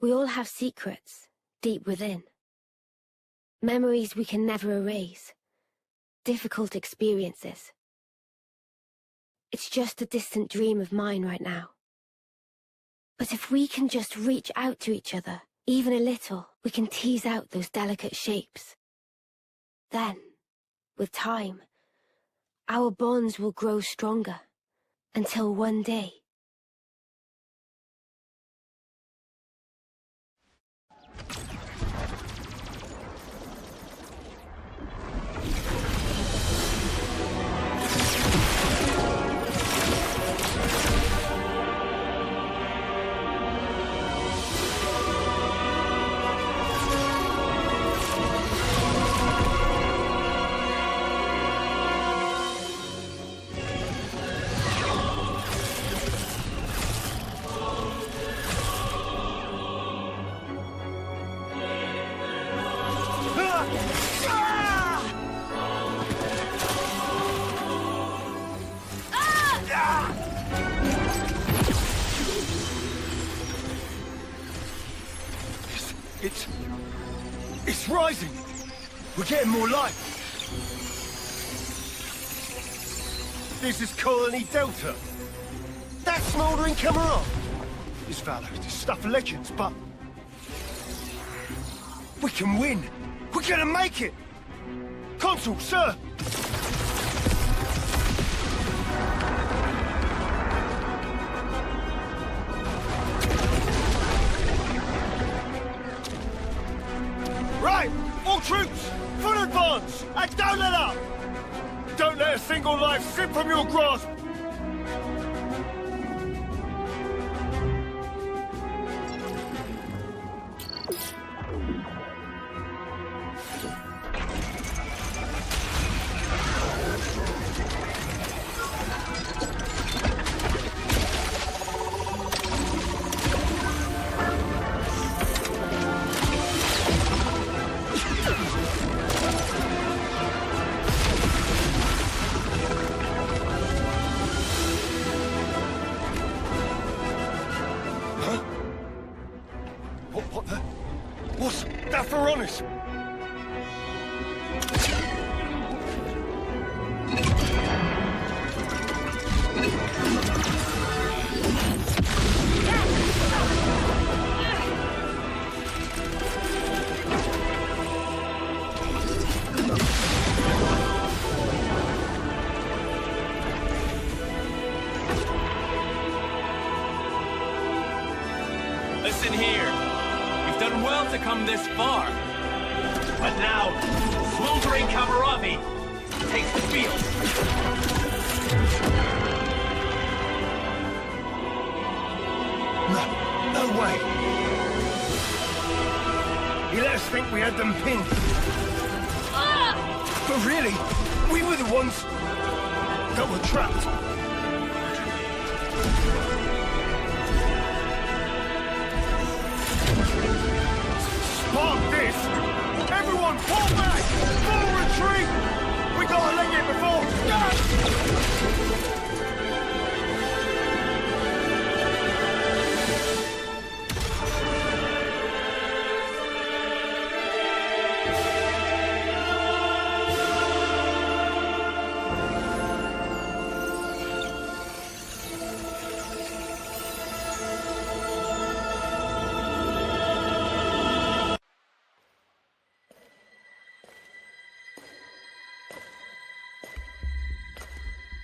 We all have secrets, deep within. Memories we can never erase. Difficult experiences. It's just a distant dream of mine right now. But if we can just reach out to each other, even a little, we can tease out those delicate shapes. Then, with time, our bonds will grow stronger, until one day... It's rising! We're getting more light! This is Colony Delta. That smouldering camera! It's valor, it's stuff of legends, but... we can win! We're gonna make it! Consul, sir! Right! All troops! Full advance! And don't let up! Don't let a single life slip from your grasp! What's that for honest? Listen here. You've done well to come this far. But now, smoldering Kamaravi takes the field. No way. He let us think we had them pinned. But really, we were the ones that were trapped. Spark this! Everyone fall back! Full retreat! We gotta leg it before...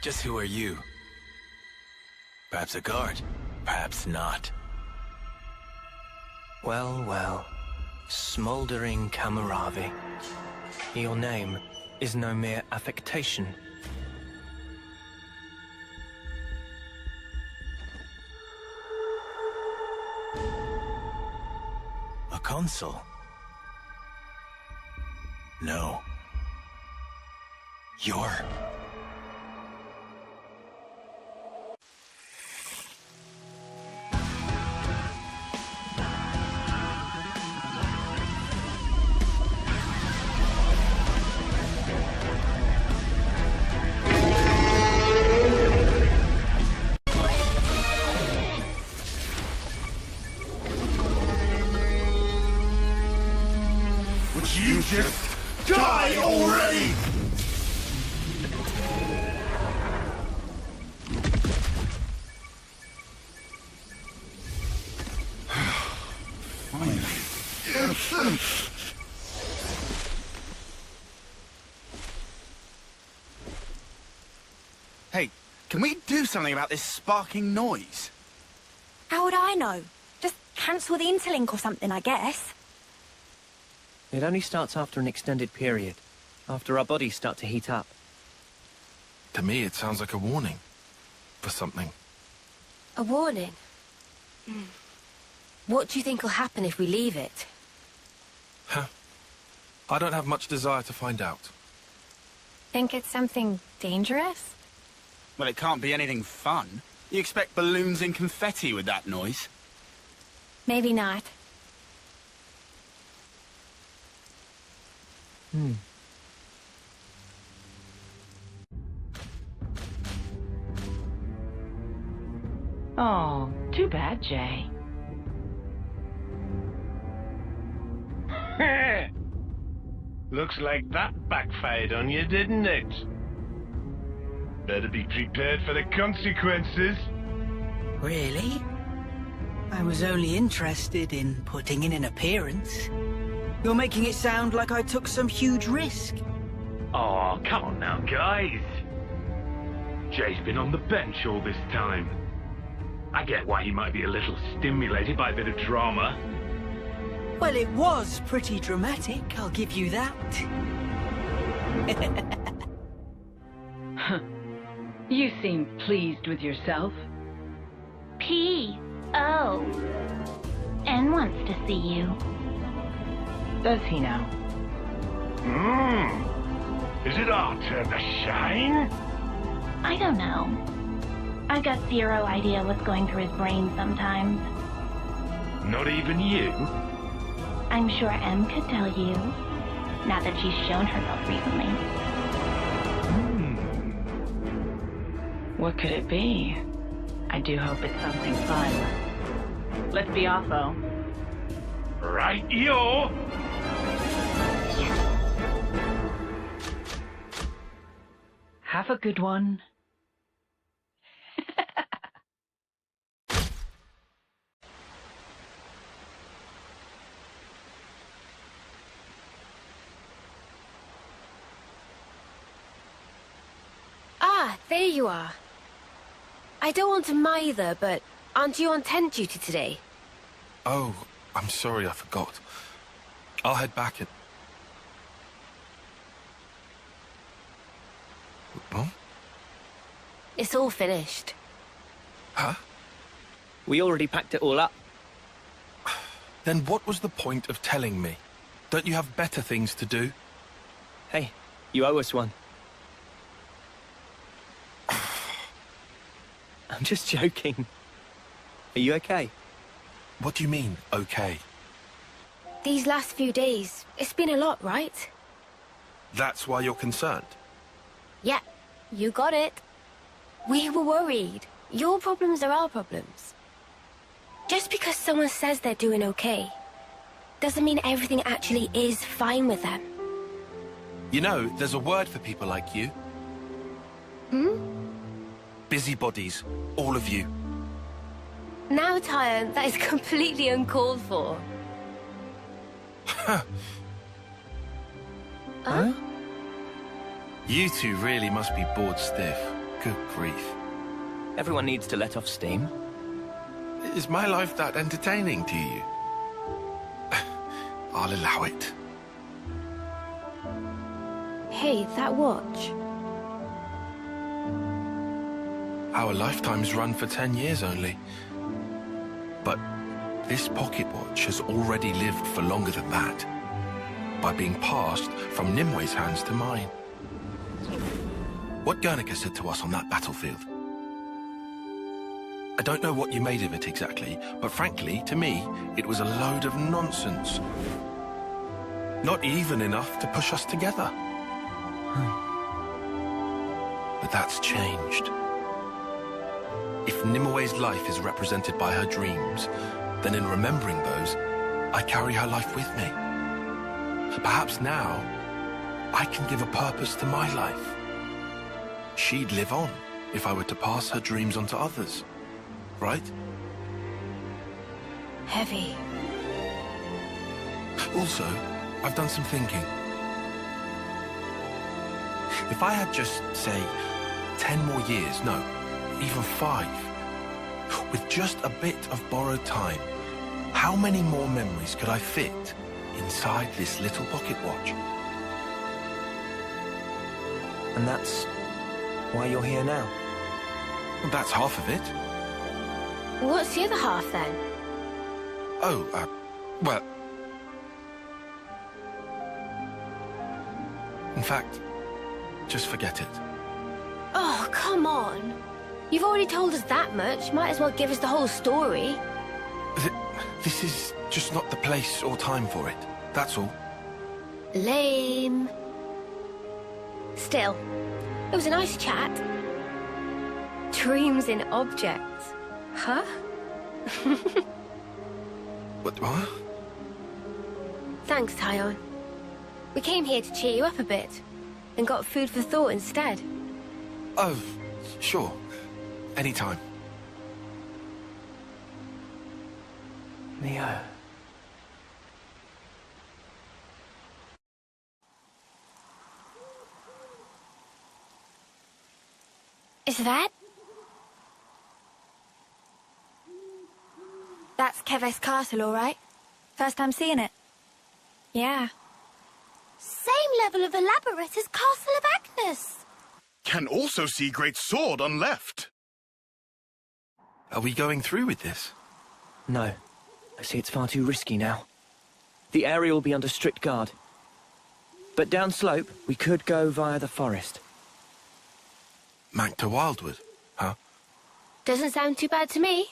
Just who are you? Perhaps a guard, perhaps not. Well, well. Smoldering Kamaravi. Your name is no mere affectation. A consul? No. You're... you just die already? Hey, can we do something about this sparking noise? How would I know? Just cancel the interlink or something, I guess. It only starts after an extended period, after our bodies start to heat up. To me, it sounds like a warning for something. A warning? What do you think will happen if we leave it? Huh? I don't have much desire to find out. Think it's something dangerous? Well, it can't be anything fun. You expect balloons and confetti with that noise? Maybe not. Oh, too bad, Jay. Looks like that backfired on you, didn't it? Better be prepared for the consequences. Really? I was only interested in putting in an appearance. You're making it sound like I took some huge risk. Oh, come on now, guys. Jay's been on the bench all this time. I get why he might be a little stimulated by a bit of drama. Well, it was pretty dramatic, I'll give you that. You seem pleased with yourself. P.O. N wants to see you. Does he now? Is it our turn to shine? I don't know. I've got zero idea what's going through his brain sometimes. Not even you? I'm sure M could tell you. Not that she's shown herself recently. What could it be? I do hope it's something fun. Let's be off, though. Right-yo! Have a good one. Ah, there you are. I don't want to mither, but aren't you on tent duty today? Oh, I'm sorry, I forgot. I'll head back and... Huh? It's all finished. Huh? We already packed it all up. Then what was the point of telling me? Don't you have better things to do? Hey, you owe us one. I'm just joking. Are you okay? What do you mean, okay? These last few days, it's been a lot, right? That's why you're concerned? Yeah, you got it. We were worried. Your problems are our problems. Just because someone says they're doing okay, doesn't mean everything actually is fine with them. You know, there's a word for people like you. Busybodies, all of you. Now, Tyan, that is completely uncalled for. Huh? You two really must be bored stiff. Good grief. Everyone needs to let off steam. Is my life that entertaining to you? I'll allow it. Hey, that watch. Our lifetimes run for 10 years only. But this pocket watch has already lived for longer than that, by being passed from Nimwe's hands to mine. What Guernica said to us on that battlefield. I don't know what you made of it exactly, but frankly, to me, it was a load of nonsense. Not even enough to push us together. But that's changed. If Nimwe's life is represented by her dreams, then in remembering those, I carry her life with me. Perhaps now, I can give a purpose to my life. She'd live on if I were to pass her dreams on to others, right? Heavy. Also, I've done some thinking. If I had just, say, 10 more years, no, even 5, with just a bit of borrowed time, how many more memories could I fit inside this little pocket watch? And that's why you're here now? Well, that's half of it. What's the other half, then? Oh, well... In fact, just forget it. Oh, come on. You've already told us that much. Might as well give us the whole story. This is just not the place or time for it. That's all. Lame. Still, it was a nice chat. Dreams in objects. Huh? What? Thanks, Tyon. We came here to cheer you up a bit, and got food for thought instead. Oh, sure. Anytime. Neo. Is that? That's Keves Castle, all right? First time seeing it. Yeah. Same level of elaborate as Castle of Agnes. Can also see Great Sword on left. Are we going through with this? No. I see it's far too risky now. The area will be under strict guard. But downslope, we could go via the forest. Mac to Wildwood, huh? Doesn't sound too bad to me.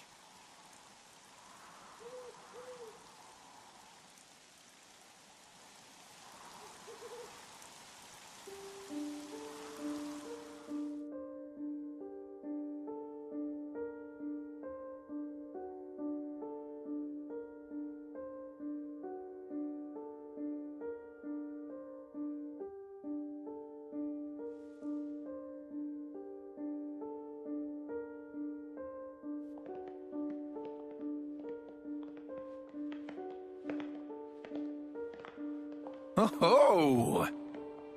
Oh,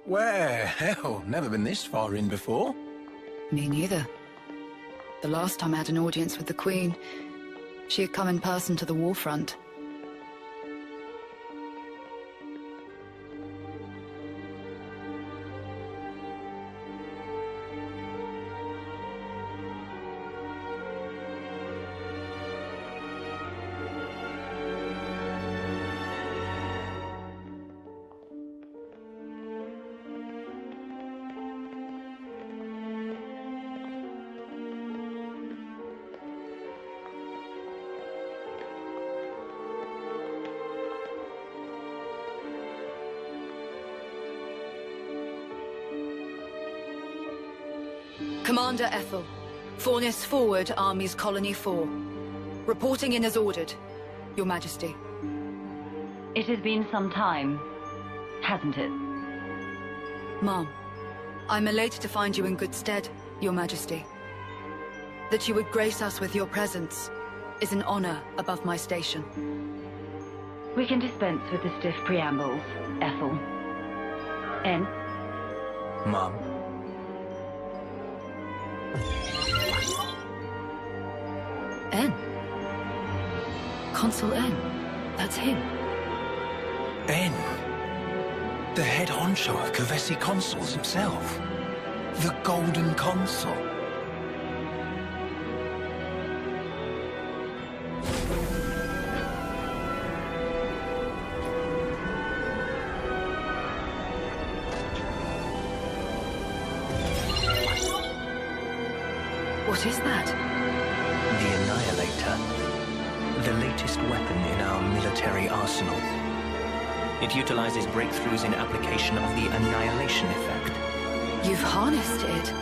where? Hell, never been this far in before. Me neither. The last time I had an audience with the Queen, she had come in person to the war front. Commander Ethel, Fornis forward, Armies Colony 4. Reporting in as ordered, Your Majesty. It has been some time, hasn't it? Ma'am, I'm elated to find you in good stead, Your Majesty. That you would grace us with your presence is an honor above my station. We can dispense with the stiff preambles, Ethel. En? Mum. En? Consul En. That's him. En. The head honcho of Kevesi Consuls himself. The Golden Consul. What is that? The Annihilator. The latest weapon in our military arsenal. It utilizes breakthroughs in application of the annihilation effect. You've harnessed it.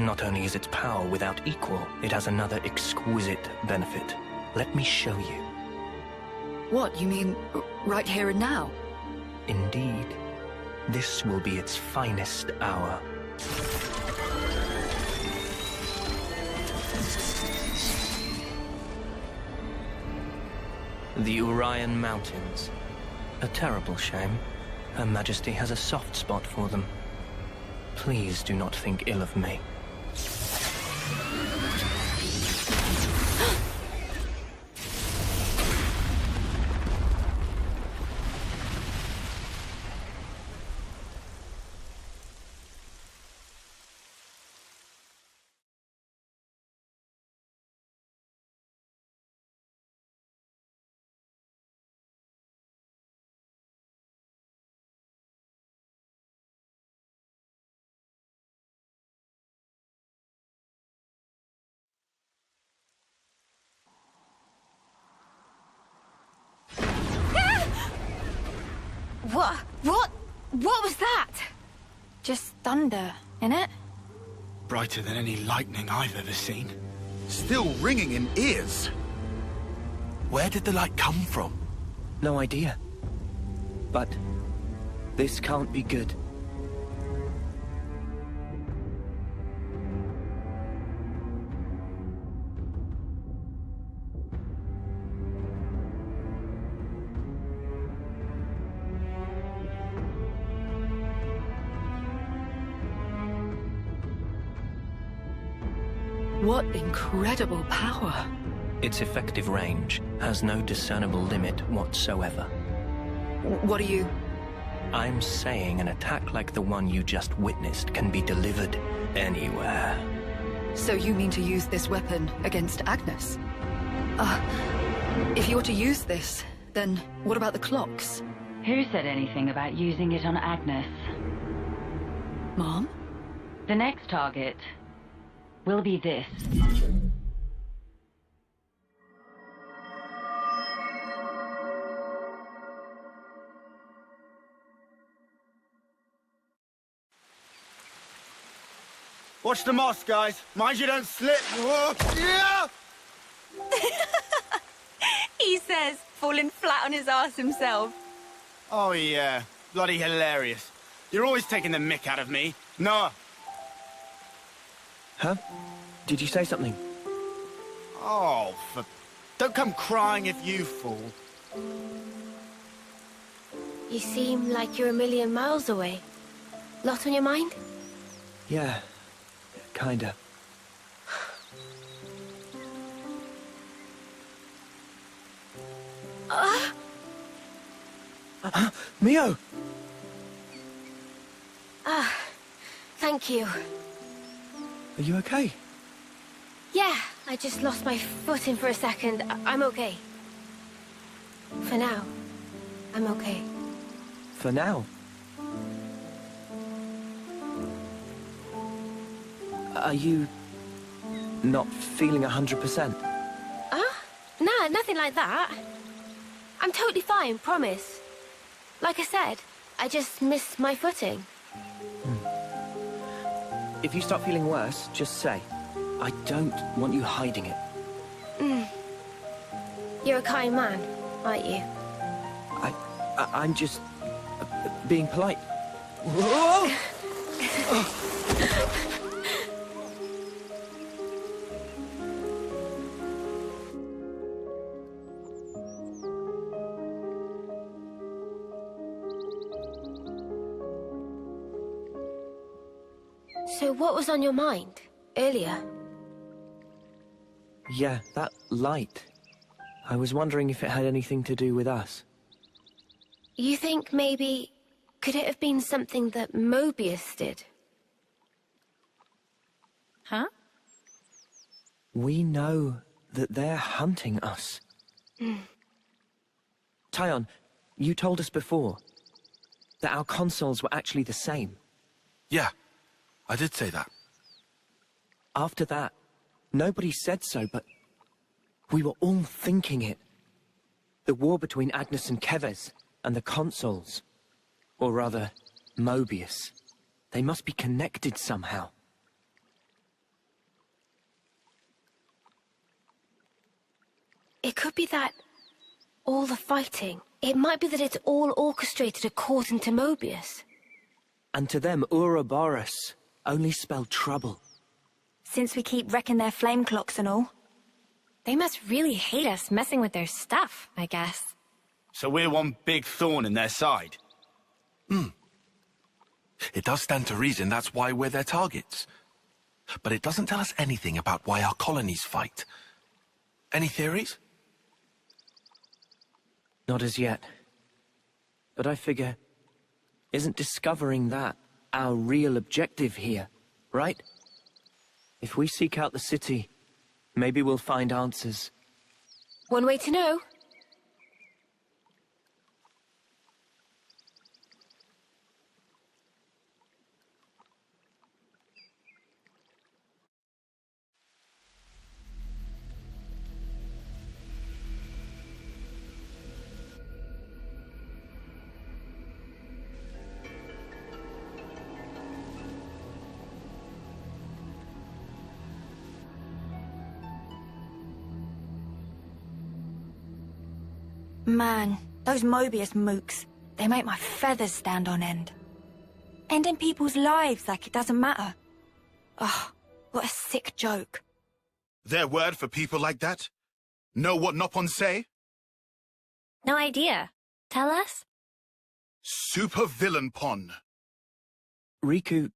Not only is its power without equal, it has another exquisite benefit. Let me show you. What, you mean right here and now? Indeed. This will be its finest hour. The Orion Mountains. A terrible shame. Her Majesty has a soft spot for them. Please do not think ill of me. What was that? Just thunder, innit? Brighter than any lightning I've ever seen. Still ringing in ears. Where did the light come from? No idea. But this can't be good. What incredible power. Its effective range has no discernible limit whatsoever. What are you... I'm saying an attack like the one you just witnessed can be delivered anywhere. So you mean to use this weapon against Agnes? If you were to use this, then what about the clocks? Who said anything about using it on Agnes? Mom? The next target will be this. Watch the moss, guys. Mind you don't slip. Whoa. Yeah! He says, falling flat on his ass himself. Oh, yeah. Bloody hilarious. You're always taking the mick out of me. Noah. Huh? Did you say something? Oh, don't come crying if you fall. You seem like you're a million miles away. Lot on your mind? Yeah, kinda. Mio! Thank you. Are you okay? Yeah, I just lost my footing for a second. I'm okay. For now, I'm okay. For now? Are you not feeling 100%? Nah, nothing like that. I'm totally fine, promise. Like I said, I just missed my footing. If you start feeling worse, just say. I don't want you hiding it. You're a kind man, aren't you? I'm just being polite. Whoa! So what was on your mind earlier? Yeah, that light. I was wondering if it had anything to do with us. You think maybe... could it have been something that Mobius did? Huh? We know that they're hunting us. Tyon, you told us before that our consoles were actually the same. Yeah, I did say that. After that, nobody said so, but we were all thinking it. The war between Agnes and Kevez, and the consoles. Or rather, Mobius. They must be connected somehow. It could be that all the fighting, it might be that it's all orchestrated according to Mobius. And to them, Ouroboros only spelled trouble. Since we keep wrecking their flame clocks and all. They must really hate us messing with their stuff, I guess. So we're one big thorn in their side? It does stand to reason that's why we're their targets. But it doesn't tell us anything about why our colonies fight. Any theories? Not as yet. But I figure, isn't discovering that our real objective here, right? If we seek out the city, maybe we'll find answers. One way to know. Man, those Mobius mooks, they make my feathers stand on end. Ending people's lives like it doesn't matter. Oh, what a sick joke. Their word for people like that? Know what Nopon say? No idea. Tell us? Super villain pon. Riku,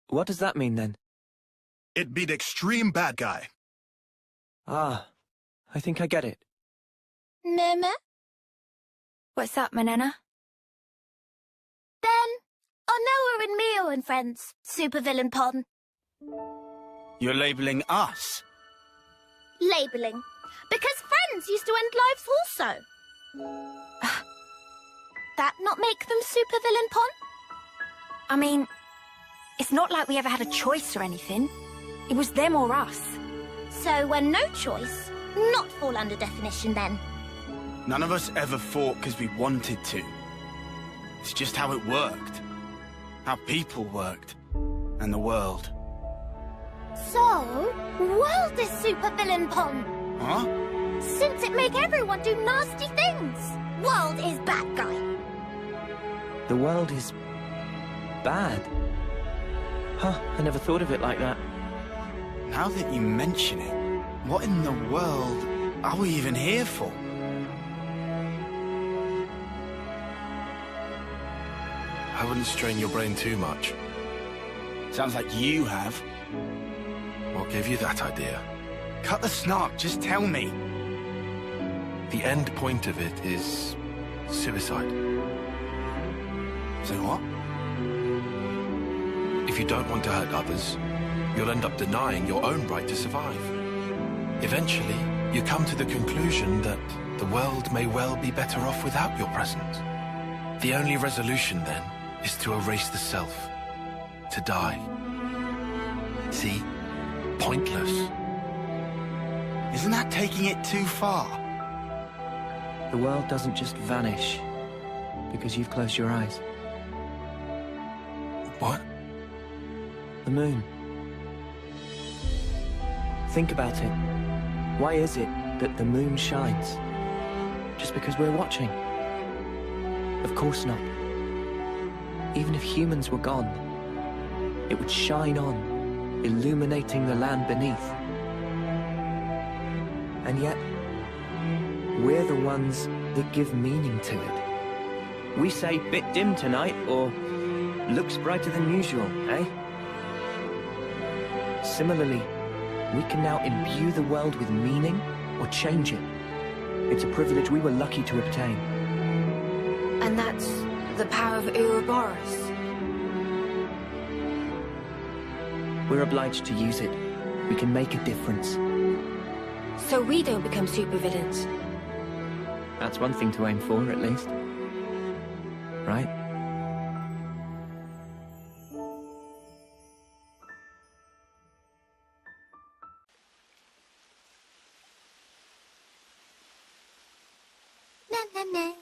what does that mean then? It be the extreme bad guy. Ah, I think I get it. Meme? What's up, Manana? Then, Onoa and Mio and friends, supervillain pon. You're labelling us? Labelling. Because friends used to end lives also. That not make them supervillain pon? I mean, it's not like we ever had a choice or anything. It was them or us. So when no choice, not fall under definition then. None of us ever fought because we wanted to. It's just how it worked. How people worked. And the world. So, world is supervillain pon. Huh? Since it make everyone do nasty things. World is bad guy. The world is bad. Huh, I never thought of it like that. Now that you mention it, what in the world are we even here for? I wouldn't strain your brain too much. Sounds like you have. What gave you that idea? Cut the snark, just tell me. The end point of it is suicide. So what? If you don't want to hurt others, you'll end up denying your own right to survive. Eventually, you come to the conclusion that the world may well be better off without your presence. The only resolution, then, is to erase the self. To die. See? Pointless. Isn't that taking it too far? The world doesn't just vanish because you've closed your eyes. What? The moon. Think about it. Why is it that the moon shines? Just because we're watching? Of course not. Even if humans were gone, it would shine on, illuminating the land beneath. And yet, we're the ones that give meaning to it. We say, bit dim tonight, or looks brighter than usual, eh? Similarly, we can now imbue the world with meaning or change it. It's a privilege we were lucky to obtain. And that's the power of Ouroboros. We're obliged to use it. We can make a difference. So we don't become supervillains. That's one thing to aim for, at least. Right? Na na na.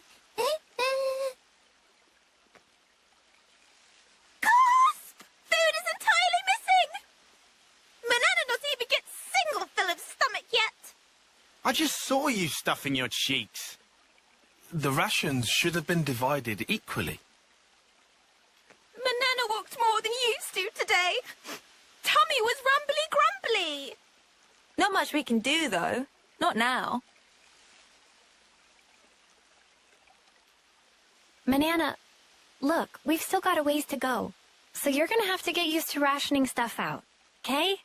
I just saw you stuffing your cheeks. The rations should have been divided equally. Manana walked more than you used to today. Tummy was rumbly-grumbly. Not much we can do, though. Not now. Manana, look, we've still got a ways to go. So you're gonna have to get used to rationing stuff out, okay?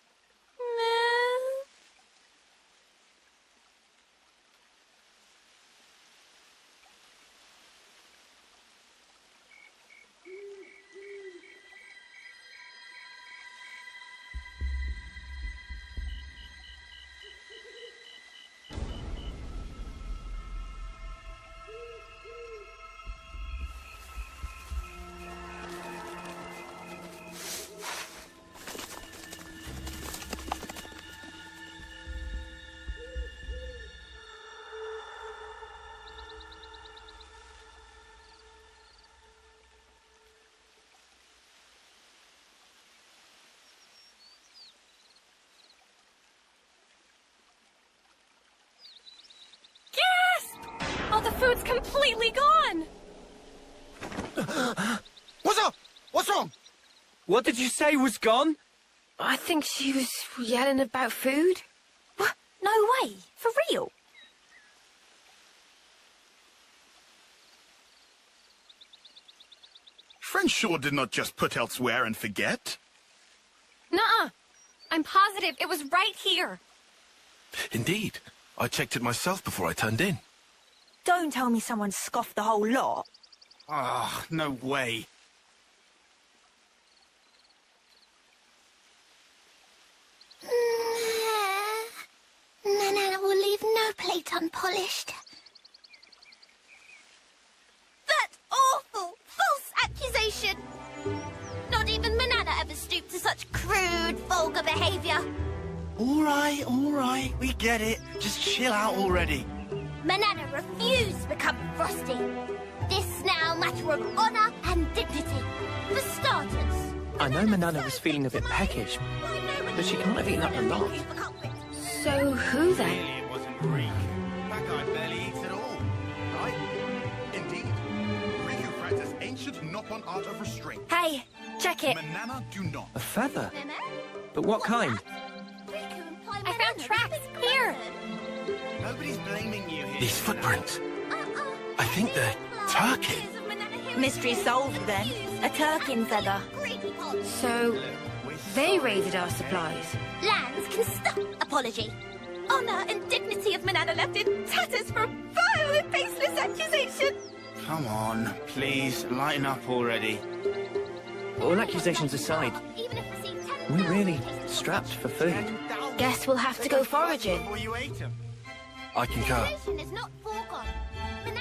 All the food's completely gone! What's up? What's wrong? What did you say was gone? I think she was yelling about food. What? No way. For real? Friend sure did not just put elsewhere and forget. Nuh-uh. I'm positive it was right here. Indeed. I checked it myself before I turned in. Don't tell me someone scoffed the whole lot. Ah, no way. Manana will leave no plate unpolished. That awful, false accusation! Not even Manana ever stooped to such crude, vulgar behavior. All right, we get it. Just chill out already. Manana refused to become Frosty. This now matter of honor and dignity. For starters. I know Manana was feeling a bit peckish, but she can't have eaten up a lot. So who then? Clearly it wasn't Greek. That guy barely eats at all, right? Indeed. Greek who practice ancient Nopon art of restraint. Hey, check it. Manana do not. A feather? But what kind? I found tracks. Here. Nobody's blaming you here. These footprints. I think they're Turkin. Mystery solved then. A Turkin feather. So, they raided our supplies. Lands can stop apology. Honor and dignity of Manana left in tatters for a vile and baseless accusation. Come on, please, lighten up already. All accusations aside, we're really strapped for food. Guess we'll have to go foraging. Before you ate them. I concur. Is not foregone.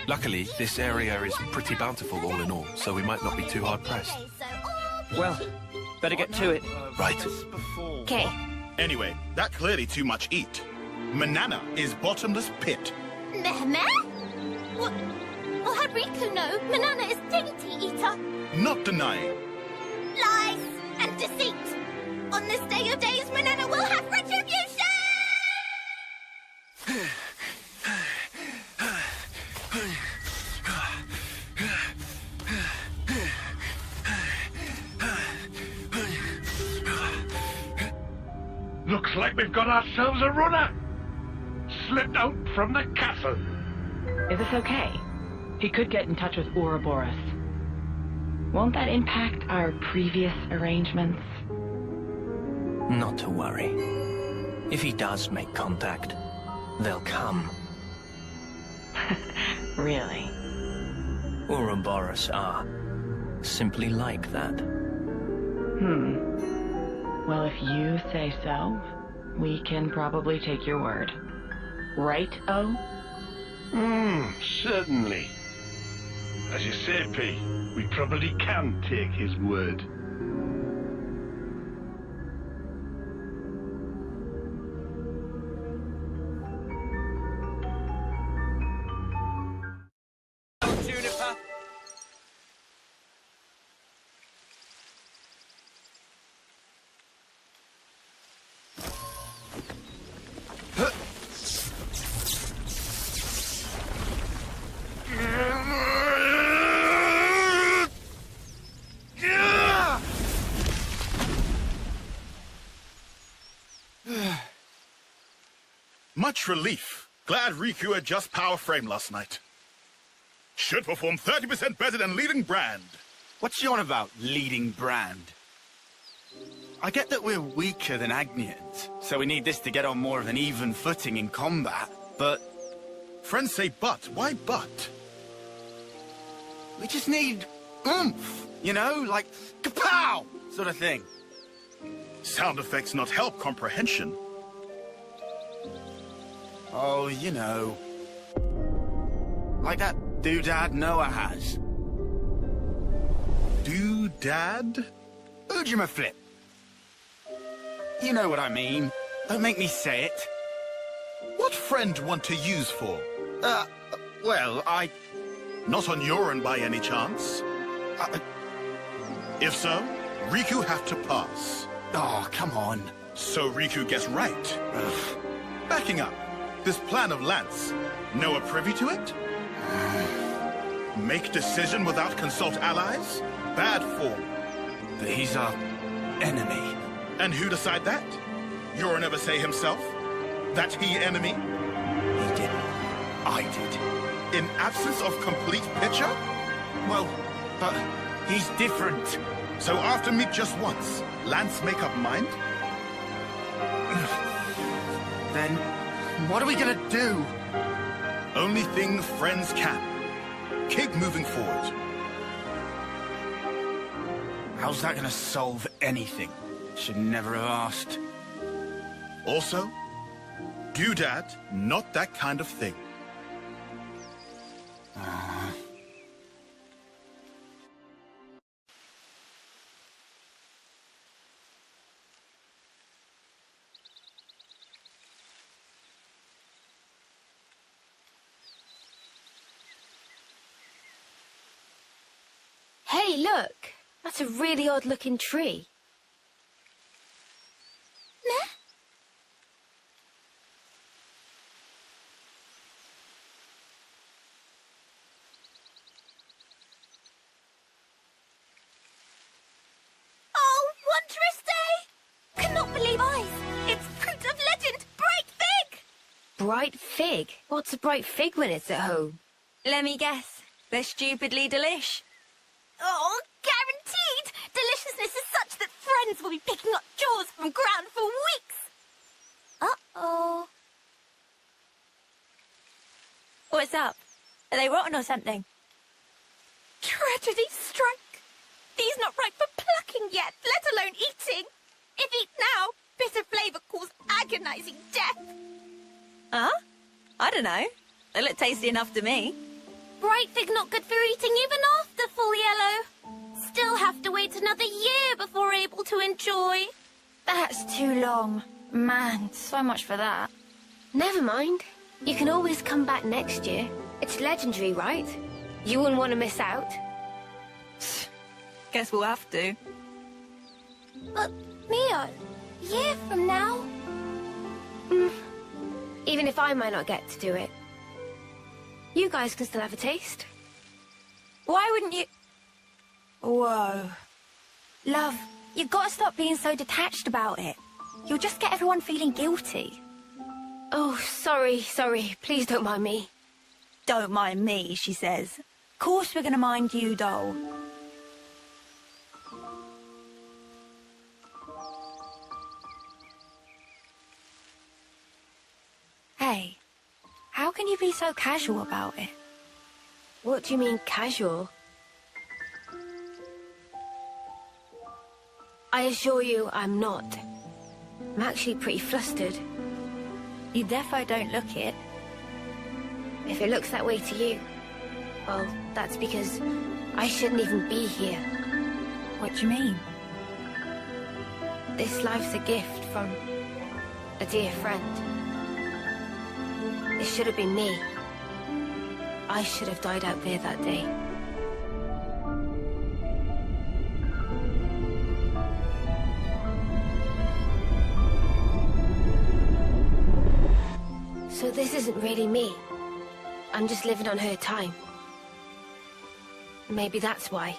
Luckily, this area is pretty bountiful all in all, so we might not be too hard-pressed. Well, better get to it. Right. Okay. Anyway, that clearly too much eat. Manana is bottomless pit. Meh? Well, how Riku know Manana is dainty eater? Not denying. Lies and deceit. On this day of days, Manana will have retribution! Looks like we've got ourselves a runner. Slipped out from the castle. Is this okay? He could get in touch with Ouroboros. Won't that impact our previous arrangements? Not to worry. If he does make contact, they'll come. Really? Ouroboros are simply like that. Well, if you say so, we can probably take your word. Right, O? Certainly. As you say, P, we probably can take his word. Juniper. Much relief. Glad Riku adjust power frame last night. Should perform 30% better than leading brand. What's she on about, leading brand? I get that we're weaker than Agnians, so we need this to get on more of an even footing in combat, but... Friends say but. Why but? We just need oomph, you know? Like, kapow! Sort of thing. Sound effects not help comprehension. Oh, you know. Like that doodad Noah has. Doodad? Ujima flip. You know what I mean. Don't make me say it. What friend want to use for? Well, I... Not on Yoran by any chance? If so, Riku have to pass. Oh, come on. So Riku gets right. Backing up, this plan of Lance, Noah privy to it? Make decision without consult allies? Bad form. But he's our enemy. And who decide that? Yoran ever say himself? That he enemy? He didn't. I did. In absence of complete picture? Well, but he's different. So after meet just once, Lance make up mind? Then, what are we gonna do? Only thing friends can. Keep moving forward. How's that gonna solve anything? Should never have asked. Also, Doodad, not that kind of thing. Hey, look! That's a really odd-looking tree. Meh? Oh, wondrous day! Cannot believe eyes! It's fruit of legend, bright fig! Bright fig? What's a bright fig when it's at home? Let me guess. They're stupidly delish. Oh, guaranteed! Deliciousness is such that friends will be picking up jaws from ground for weeks! Uh-oh. What's up? Are they rotten or something? Tragedy strike. These not ripe for plucking yet, let alone eating. If eat now, bitter flavour cause agonizing death. Huh? I don't know. They look tasty enough to me. Bright fig not good for eating even after full yellow. Still have to wait another year before able to enjoy. That's too long. Man, so much for that. Never mind. You can always come back next year. It's legendary, right? You wouldn't want to miss out. Guess we'll have to. But, Mia, year from now? Even if I might not get to do it. You guys can still have a taste. Why wouldn't you... Whoa. Love, you've got to stop being so detached about it. You'll just get everyone feeling guilty. Oh, sorry. Please don't mind me. Don't mind me, she says. Of course we're going to mind you, doll. Hey, how can you be so casual about it? What do you mean, casual? I assure you, I'm not. I'm actually pretty flustered. You defo don't look it. If it looks that way to you, well, that's because I shouldn't even be here. What do you mean? This life's a gift from a dear friend. It should have been me. I should have died out there that day. So this isn't really me. I'm just living on her time. Maybe that's why.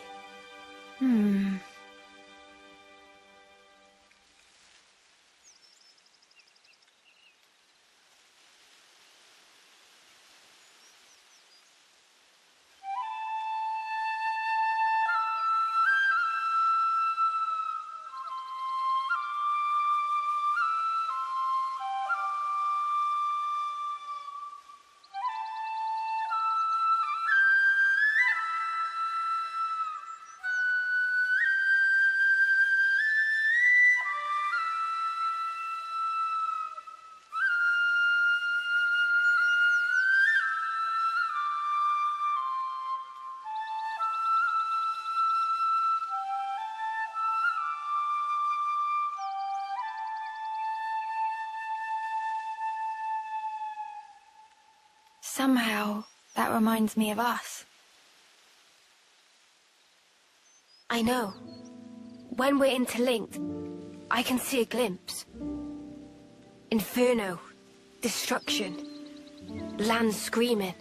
Somehow, that reminds me of us. I know. When we're interlinked, I can see a glimpse. Inferno, destruction, land screaming.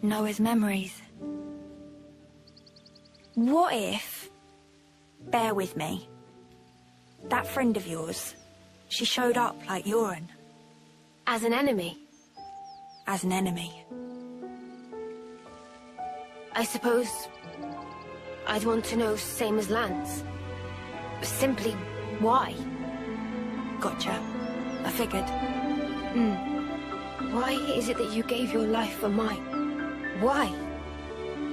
Noah's memories. What if... Bear with me. That friend of yours, she showed up like Yoren. As an enemy? As an enemy. I suppose I'd want to know, same as Lance. Simply, why? Gotcha. I figured. Why is it that you gave your life for mine? Why?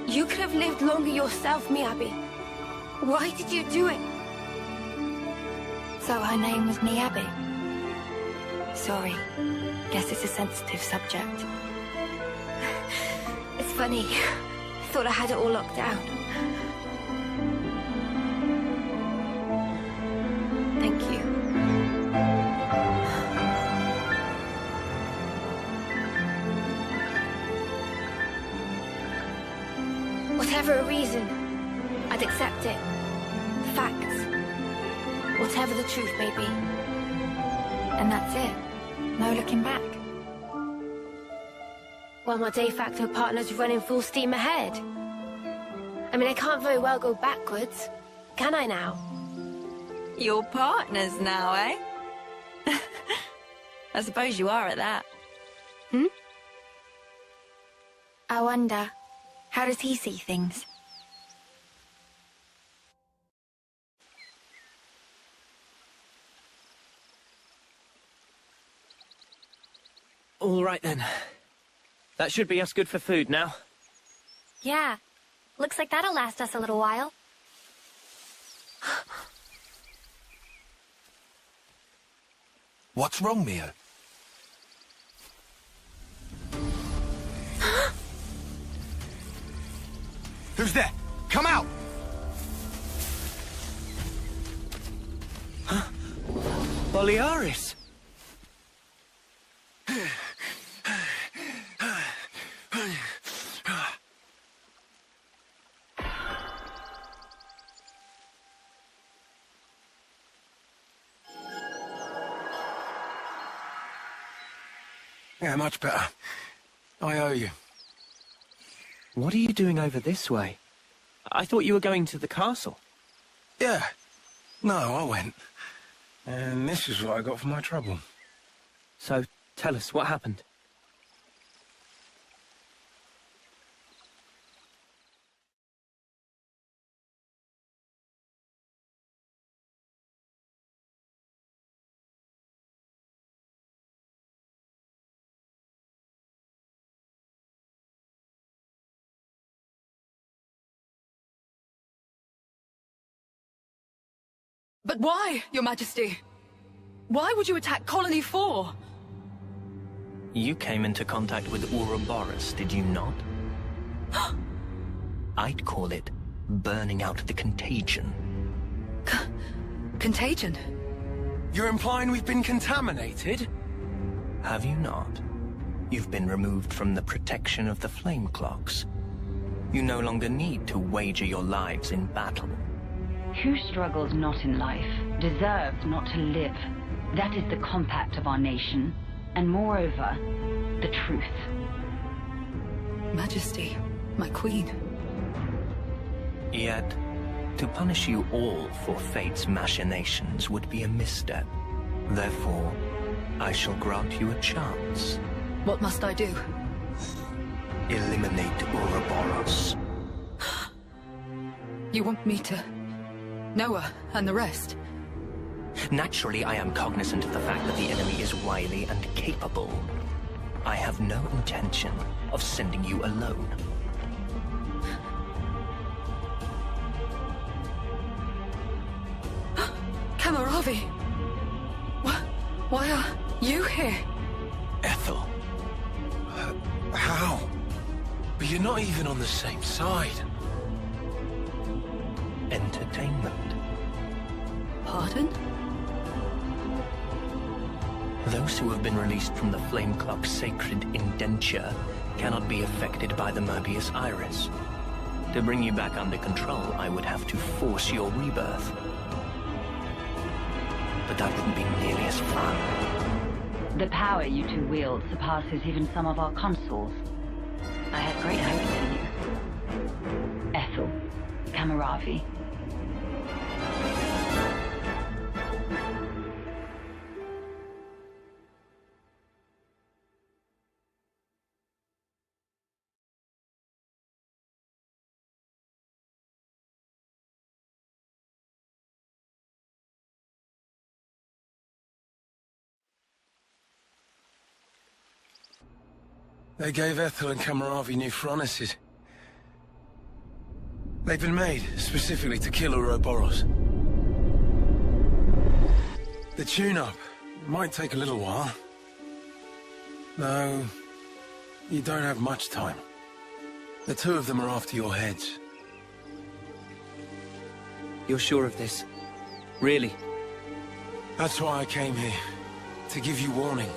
You could have lived longer yourself, Miyabi. Why did you do it? So her name was Miyabi. Sorry. Guess it's a sensitive subject. It's funny. I thought I had it all locked down. Thank you. Whatever a reason, I'd accept it. Facts. Whatever the truth may be. And that's it. No looking back. Well, my de facto partner's running full steam ahead. I mean, I can't very well go backwards, can I now? Your partners now, eh? I suppose you are at that. I wonder, how does he see things? All right, then. That should be us good for food now. Yeah. Looks like that'll last us a little while. What's wrong, Mio? Who's there? Come out! Huh? Boliaris! Yeah, much better. I owe you. What are you doing over this way? I thought you were going to the castle. Yeah. No, I went. And this is what I got for my trouble. So, tell us, what happened? But why, Your Majesty? Why would you attack Colony 4? You came into contact with Ouroboros, did you not? I'd call it burning out the contagion. Contagion? You're implying we've been contaminated? Have you not? You've been removed from the protection of the flame clocks. You no longer need to wager your lives in battle. Who struggles not in life deserves not to live. That is the compact of our nation, and moreover, the truth. Majesty, my queen. Yet, to punish you all for fate's machinations would be a misstep. Therefore, I shall grant you a chance. What must I do? Eliminate Ouroboros. You want me to... Noah and the rest? Naturally, I am cognizant of the fact that the enemy is wily and capable. I have no intention of sending you alone. Kamaravi! Why are you here? Ethel. How? But you're not even on the same side. Entertainment. Pardon? Those who have been released from the Flame Club's sacred indenture cannot be affected by the Mobius Iris. To bring you back under control, I would have to force your rebirth. But that wouldn't be nearly as fun. The power you two wield surpasses even some of our consuls. I had great hopes for you. Ethel, Camaravi. They gave Ethel and Camaravi new furnaces. They've been made specifically to kill Ouroboros. The tune-up might take a little while. No, you don't have much time. The two of them are after your heads. You're sure of this? Really? That's why I came here. To give you warning.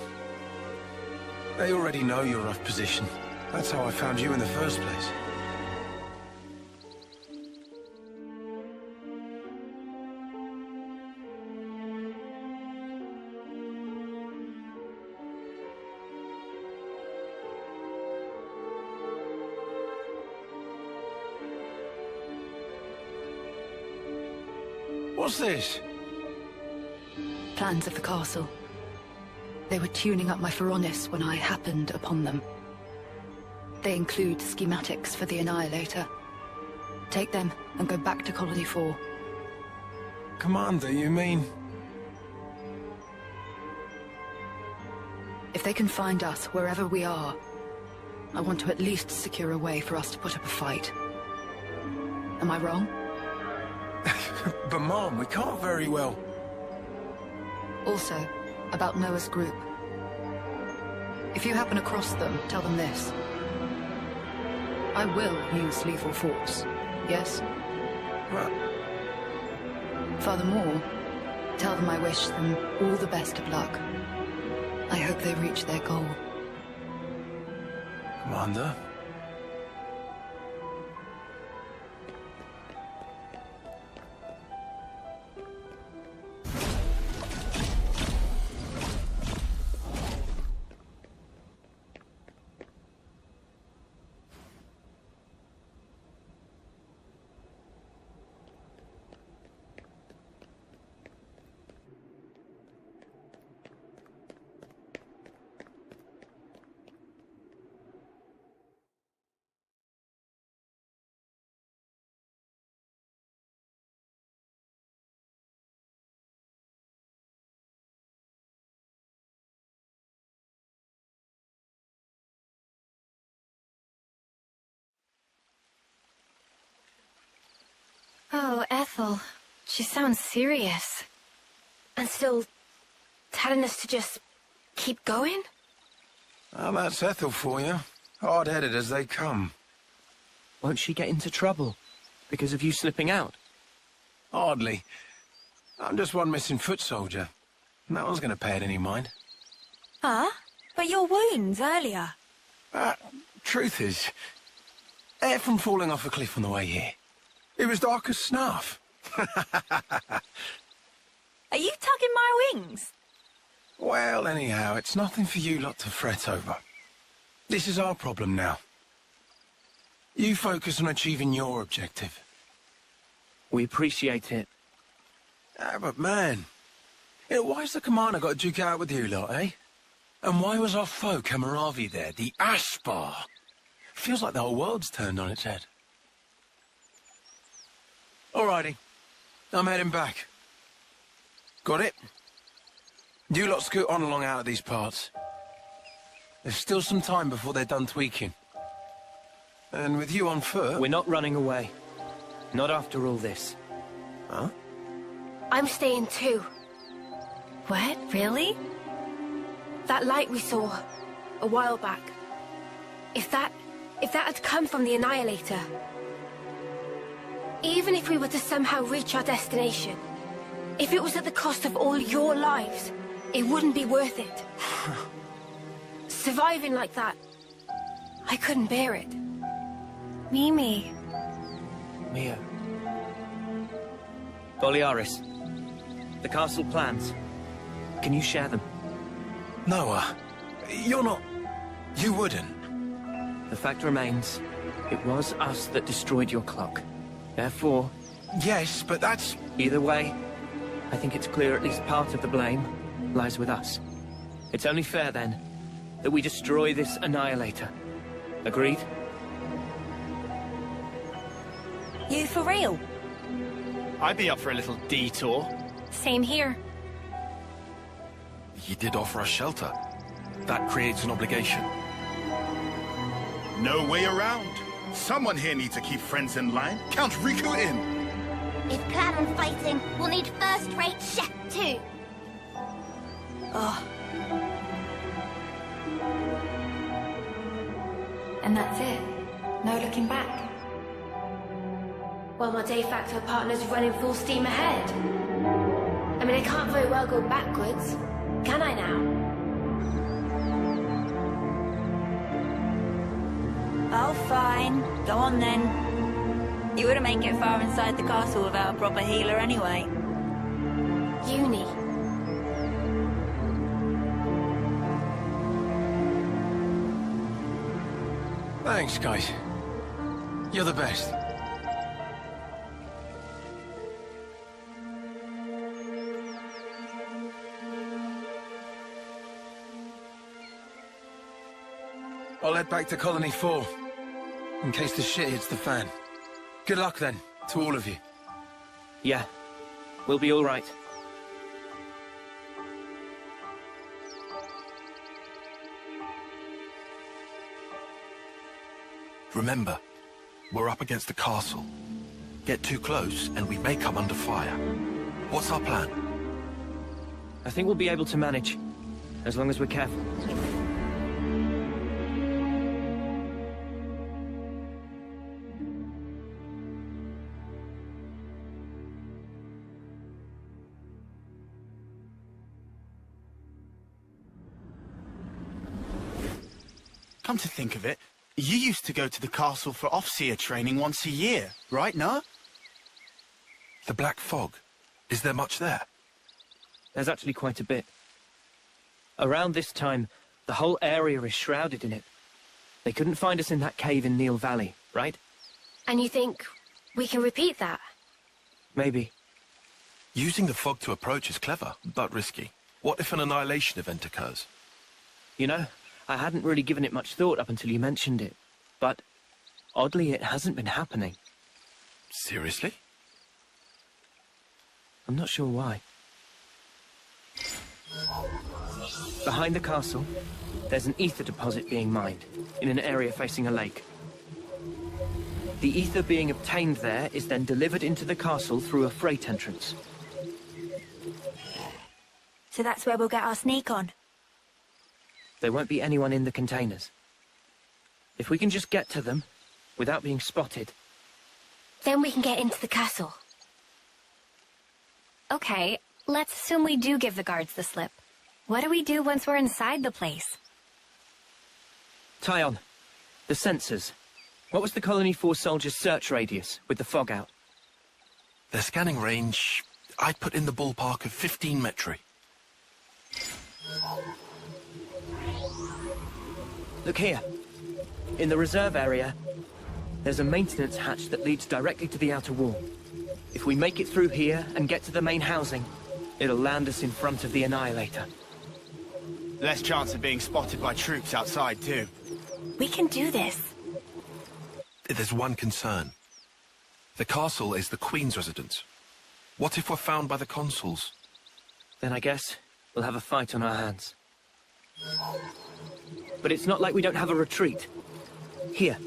They already know your rough position. That's how I found you in the first place. What's this? Plans of the castle. They were tuning up my Pharaonis when I happened upon them. They include schematics for the Annihilator. Take them and go back to Colony 4. Commander, you mean? If they can find us wherever we are, I want to at least secure a way for us to put up a fight. Am I wrong? But Mom, we can't very well. Also, about Noah's group. If you happen across them, tell them this. I will use lethal force, yes? What? Furthermore, tell them I wish them all the best of luck. I hope they reach their goal. Commander? Oh, Ethel. She sounds serious. And still telling us to just keep going? Well, that's Ethel for you. Hard-headed as they come. Won't she get into trouble because of you slipping out? Hardly. I'm just one missing foot soldier. No one's going to pay it any mind. Huh? But your wounds earlier. Truth is, air from falling off a cliff on the way here. It was dark as snuff. Are you tugging my wings? Well, anyhow, it's nothing for you lot to fret over. This is our problem now. You focus on achieving your objective. We appreciate it. But man, why's the commander got to duke out with you lot, eh? And why was our foe Camaravi there, the Ashbar? Feels like the whole world's turned on its head. Alrighty, I'm heading back. Got it? You lot scoot on along out of these parts. There's still some time before they're done tweaking. And with you on foot... We're not running away. Not after all this. Huh? I'm staying too. What? Really? That light we saw a while back. If that had come from the Annihilator... Even if we were to somehow reach our destination, if it was at the cost of all your lives, It wouldn't be worth it. Surviving like that, I couldn't bear it. Mimi. Mia. Boliaris. The castle plans. Can you share them? Noah, you're not... You wouldn't. The fact remains, it was us that destroyed your clock. Therefore... Yes, but that's... Either way, I think it's clear at least part of the blame lies with us. It's only fair, then, that we destroy this Annihilator. Agreed? You for real? I'd be up for a little detour. Same here. You did offer us shelter. That creates an obligation. No way around. Someone here needs to keep friends in line. Count Riku in. If plan on fighting, we'll need first-rate chef too. Oh. And that's it. No looking back. Well, my de facto partner's running full steam ahead. I mean, I can't very well go backwards, can I now? Oh, fine. Go on then. You wouldn't make it far inside the castle without a proper healer anyway. Uni. Thanks, guys. You're the best. I'll head back to Colony 4, in case the shit hits the fan. Good luck, then, to all of you. Yeah. We'll be all right. Remember, we're up against the castle. Get too close, and we may come under fire. What's our plan? I think we'll be able to manage, as long as we're careful. Come to think of it, you used to go to the castle for Offseer training once a year, right, no? The Black Fog. Is there much there? There's actually quite a bit. Around this time, the whole area is shrouded in it. They couldn't find us in that cave in Neil Valley, right? And you think we can repeat that? Maybe. Using the fog to approach is clever, but risky. What if an annihilation event occurs? You know, I hadn't really given it much thought up until you mentioned it. But, oddly, it hasn't been happening. Seriously? I'm not sure why. Behind the castle, there's an ether deposit being mined, in an area facing a lake. The ether being obtained there is then delivered into the castle through a freight entrance. So that's where we'll get our sneak on. There won't be anyone in the containers. If we can just get to them, without being spotted... Then we can get into the castle. Okay, let's assume we do give the guards the slip. What do we do once we're inside the place? Tyon, the sensors. What was the Colony 4 soldiers' search radius, with the fog out? Their scanning range... I'd put in the ballpark of 15 metri. Look here. In the reserve area, there's a maintenance hatch that leads directly to the outer wall. If we make it through here and get to the main housing, it'll land us in front of the Annihilator. Less chance of being spotted by troops outside, too. We can do this. There's one concern. The castle is the Queen's residence. What if we're found by the consuls? Then I guess we'll have a fight on our hands. But it's not like we don't have a retreat. Here.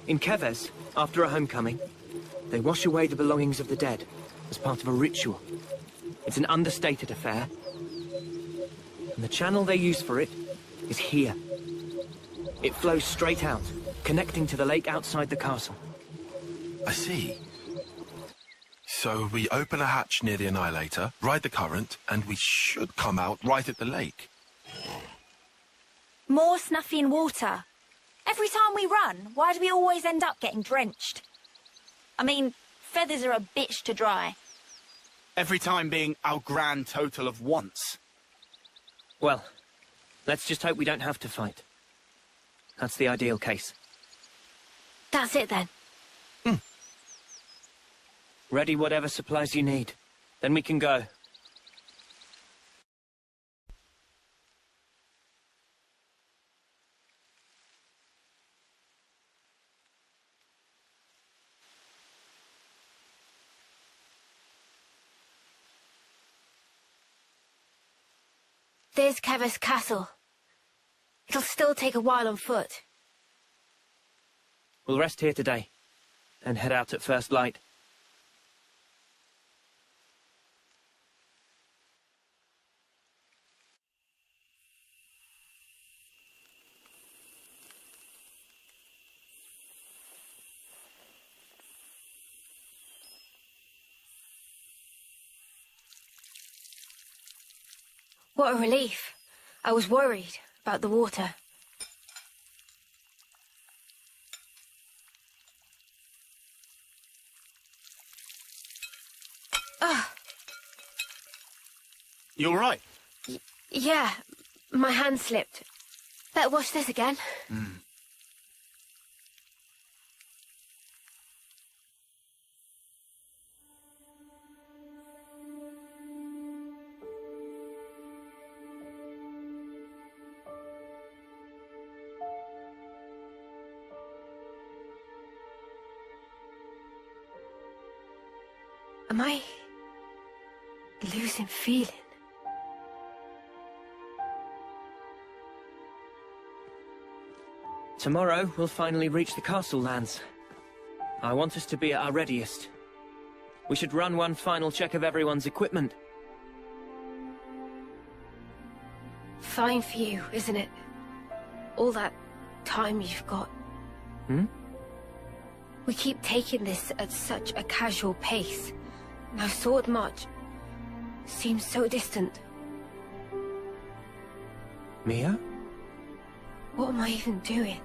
In Keves, after a homecoming, they wash away the belongings of the dead as part of a ritual. It's an understated affair. And the channel they use for it is here. It flows straight out, connecting to the lake outside the castle. I see. So we open a hatch near the Annihilator, ride the current, and we should come out right at the lake. More snuffy in water. Every time we run, why do we always end up getting drenched? I mean, feathers are a bitch to dry. Every time being our grand total of once. Well, let's just hope we don't have to fight. That's the ideal case. That's it then. Ready whatever supplies you need. Then we can go. There's Kevis Castle. It'll still take a while on foot. We'll rest here today, and head out at first light. What a relief. I was worried about the water. You all right? Yeah, my hand slipped. Better wash this again. Am I losing feeling? Tomorrow, we'll finally reach the castle lands. I want us to be at our readiest. We should run one final check of everyone's equipment. Fine for you, isn't it? All that time you've got. We keep taking this at such a casual pace. Now Sword March seems so distant. Mia? What am I even doing?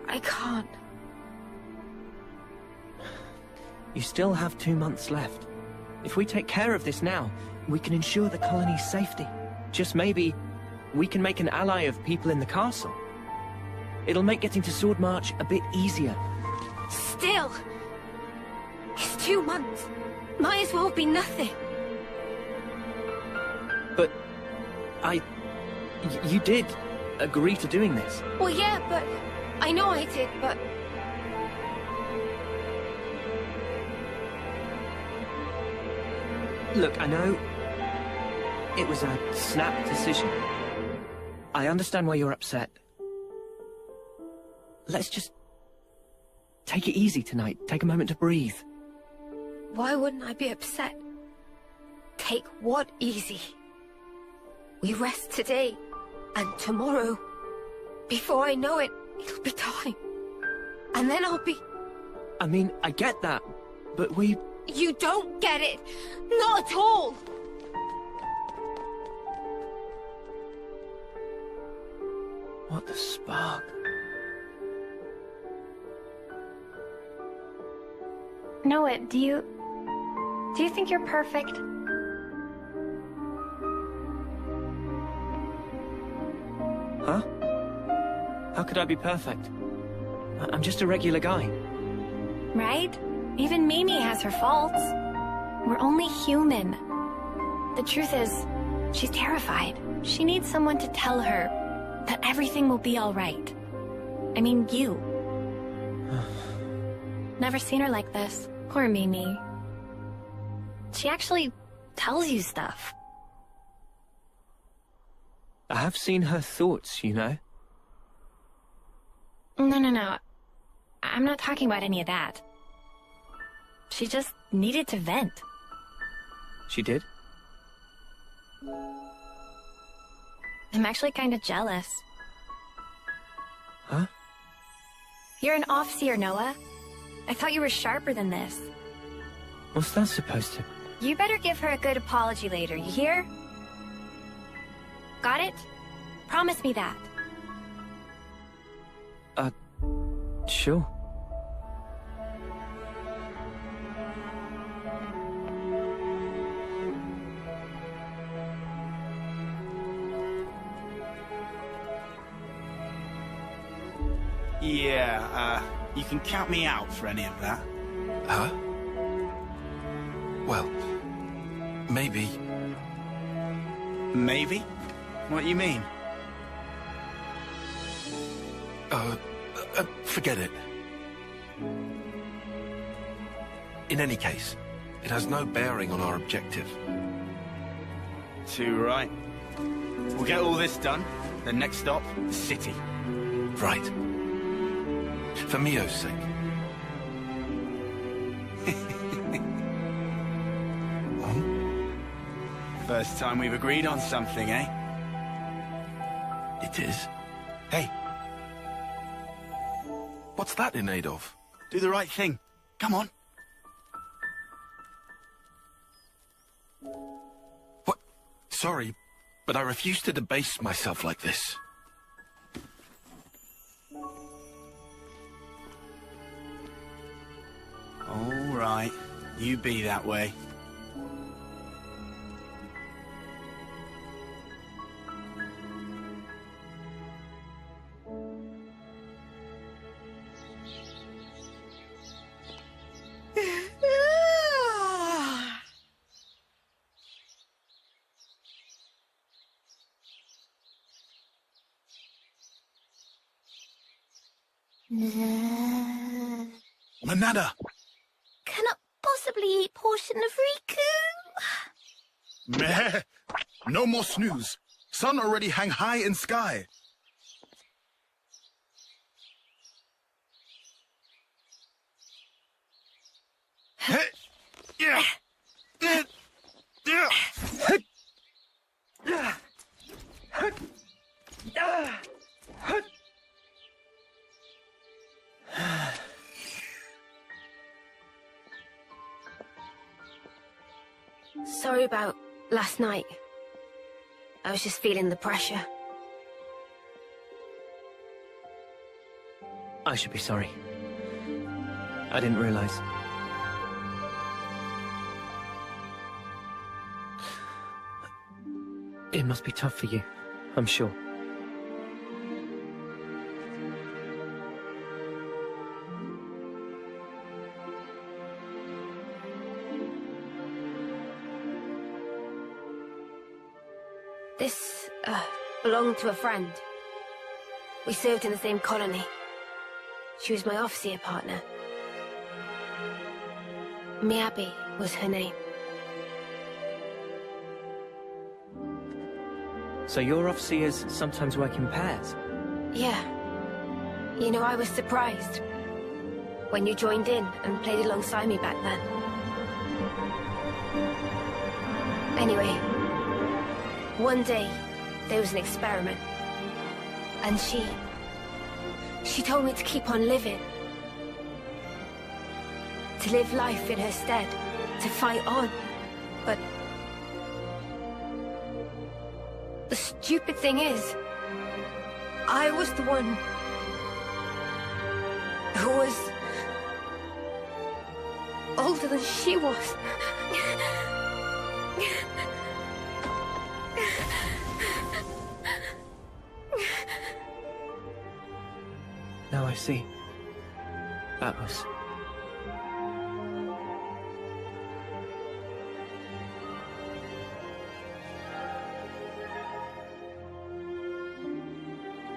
I can't. You still have 2 months left. If we take care of this now, we can ensure the colony's safety. Just maybe, we can make an ally of people in the castle. It'll make getting to Sword March a bit easier. Still! It's 2 months. Might as well be nothing. But... you did agree to doing this. Well, yeah, but... I know I did, but... Look, I know... it was a snap decision. I understand why you're upset. Let's just... take it easy tonight. Take a moment to breathe. Why wouldn't I be upset? Take what easy? We rest today, and tomorrow, before I know it, it'll be time. And then I'll be... I mean, I get that, but we... You don't get it! Not at all! What the spark? Noah, do you think you're perfect? Huh? How could I be perfect? I'm just a regular guy. Right? Even Mimi has her faults. We're only human. The truth is, she's terrified. She needs someone to tell her that everything will be all right. I mean, you. Never seen her like this. Poor Mimi. She actually tells you stuff. I have seen her thoughts, you know. No. I'm not talking about any of that. She just needed to vent. She did? I'm actually kind of jealous. Huh? You're an Offseer, Noah. I thought you were sharper than this. What's that supposed to... You better give her a good apology later, you hear? Got it? Promise me that. Sure. Yeah, you can count me out for any of that. Huh? Well, maybe. Maybe? What do you mean? Forget it. In any case, it has no bearing on our objective. Too right. We'll get all this done, then next stop, the city. Right. For Mio's sake. First time we've agreed on something, eh? It is. Hey. What's that in aid of? Do the right thing. Come on. What? Sorry, but I refuse to debase myself like this. All right. You be that way. Manada! Cannot possibly eat portion of Riku. Meh! No more snooze. Sun already hang high in sky. Sorry about last night. I was just feeling the pressure. I should be sorry. I didn't realize. It must be tough for you, I'm sure. This, belonged to a friend. We served in the same colony. She was my officer partner. Miyabi was her name. So your officers sometimes work in pairs? Yeah. You know, I was surprised when you joined in and played alongside me back then. Anyway, one day, there was an experiment. And she told me to keep on living. To live life in her stead. To fight on. But the stupid thing is, I was the one who was older than she was. Now I see. That was...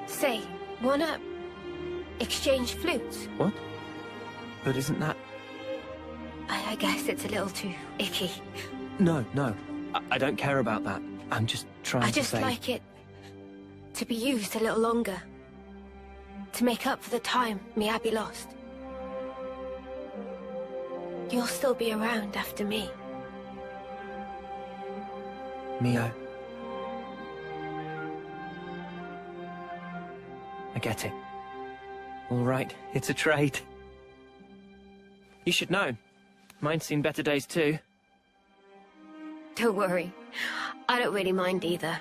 Say, wanna exchange flutes? What? But isn't that... I guess it's a little too icky. No. I don't care about that. I'm just trying to say... I just like it to be used a little longer. To make up for the time Miyabi lost. You'll still be around after me. Mio. I get it. All right, it's a trade. You should know. Mine's seen better days too. Don't worry. I don't really mind either.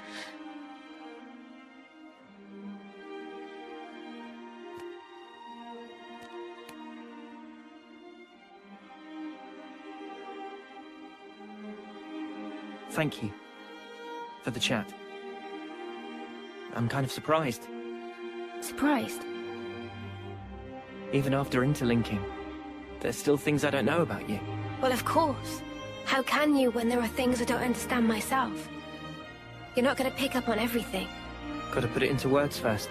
Thank you for the chat. I'm kind of surprised. Surprised? Even after interlinking, there's still things I don't know about you. Well, of course. How can you when there are things I don't understand myself? You're not going to pick up on everything. Gotta put it into words first.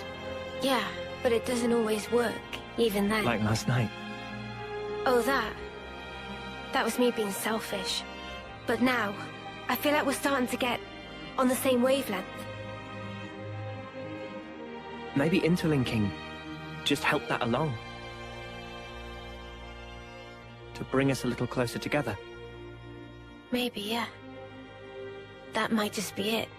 Yeah, but it doesn't always work, even then. Like last night. Oh, that. That was me being selfish. But now, I feel like we're starting to get on the same wavelength. Maybe interlinking just helped that along. To bring us a little closer together. Maybe, yeah. That might just be it.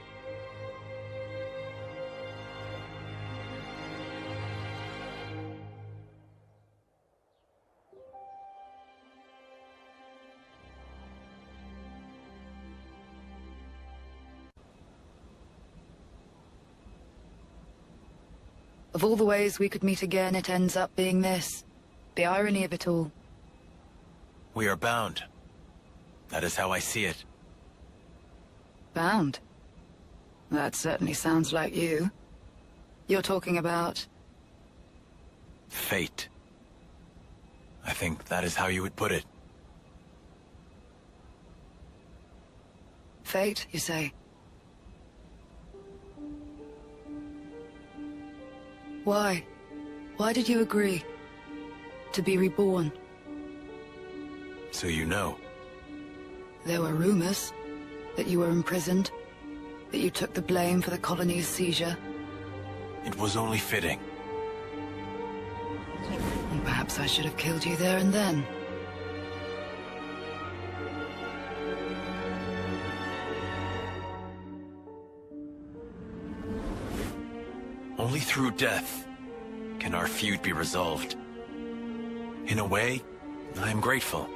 Of all the ways we could meet again, it ends up being this. The irony of it all. We are bound. That is how I see it. Bound? That certainly sounds like you. You're talking about... Fate. I think that is how you would put it. Fate, you say? Why? Why did you agree? To be reborn? So you know. There were rumors that you were imprisoned, that you took the blame for the colony's seizure. It was only fitting. And perhaps I should have killed you there and then. Only through death can our feud be resolved. In a way, I am grateful.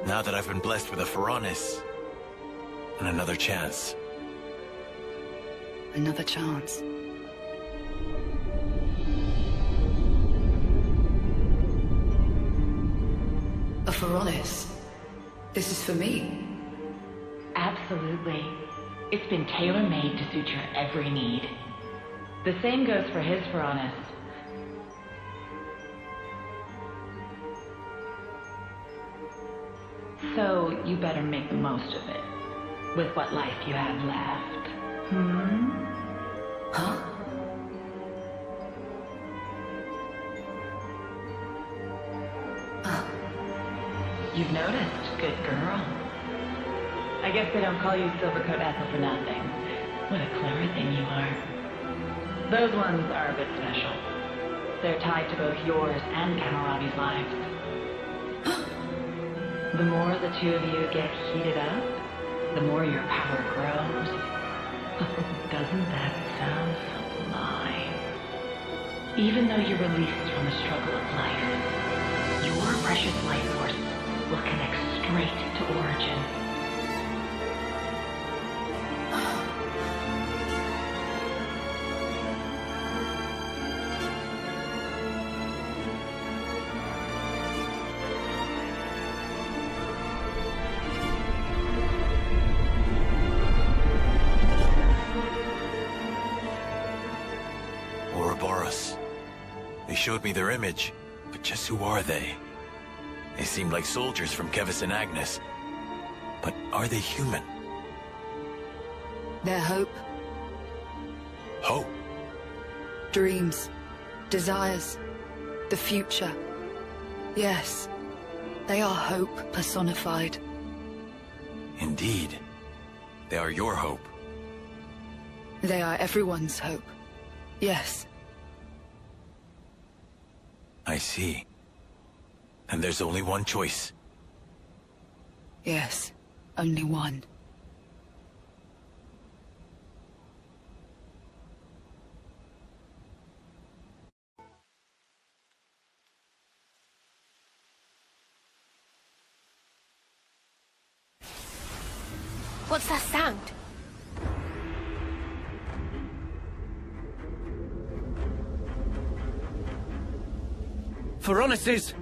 Now that I've been blessed with a Pharaonis and another chance. Another chance. A Pharaonis? This is for me? Absolutely. It's been tailor-made to suit your every need. The same goes for his Pharaonis. So, you better make the most of it. With what life you have left. Huh? You've noticed, good girl. I guess they don't call you Silvercoat Ethel for nothing. What a clever thing you are. Those ones are a bit special. They're tied to both yours and Kamaravi's lives. The more the two of you get heated up, the more your power grows. Doesn't that sound sublime? Even though you're released from the struggle of life, your precious life force will connect straight to origin. They showed me their image, but just who are they? They seem like soldiers from Kevis and Agnes. But are they human? Their hope. Hope? Dreams. Desires. The future. Yes. They are hope personified. Indeed. They are your hope. They are everyone's hope. Yes. I see. And there's only one choice. Yes, only one. What's that sound? Veronis's!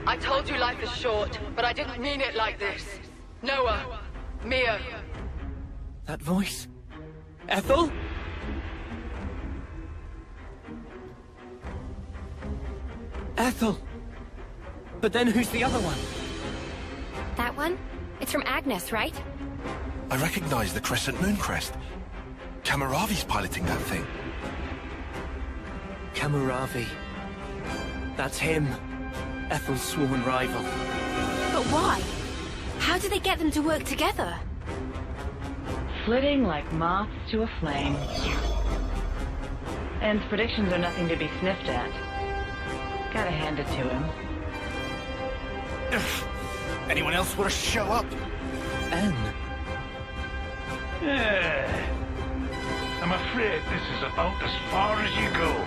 I told you life is short, but I didn't mean it like this. Noah, Mia. That voice? Ethel? Ethel! But then who's the other one? That one? It's from Agnes, right? I recognize the Crescent Moon crest. Kamaravi's piloting that thing. Kamaravi. That's him. Ethel's sworn rival. But why? How did they get them to work together? Flitting like moths to a flame. End's predictions are nothing to be sniffed at. Gotta hand it to him. Anyone else want to show up? N. Yeah. I'm afraid this is about as far as you go.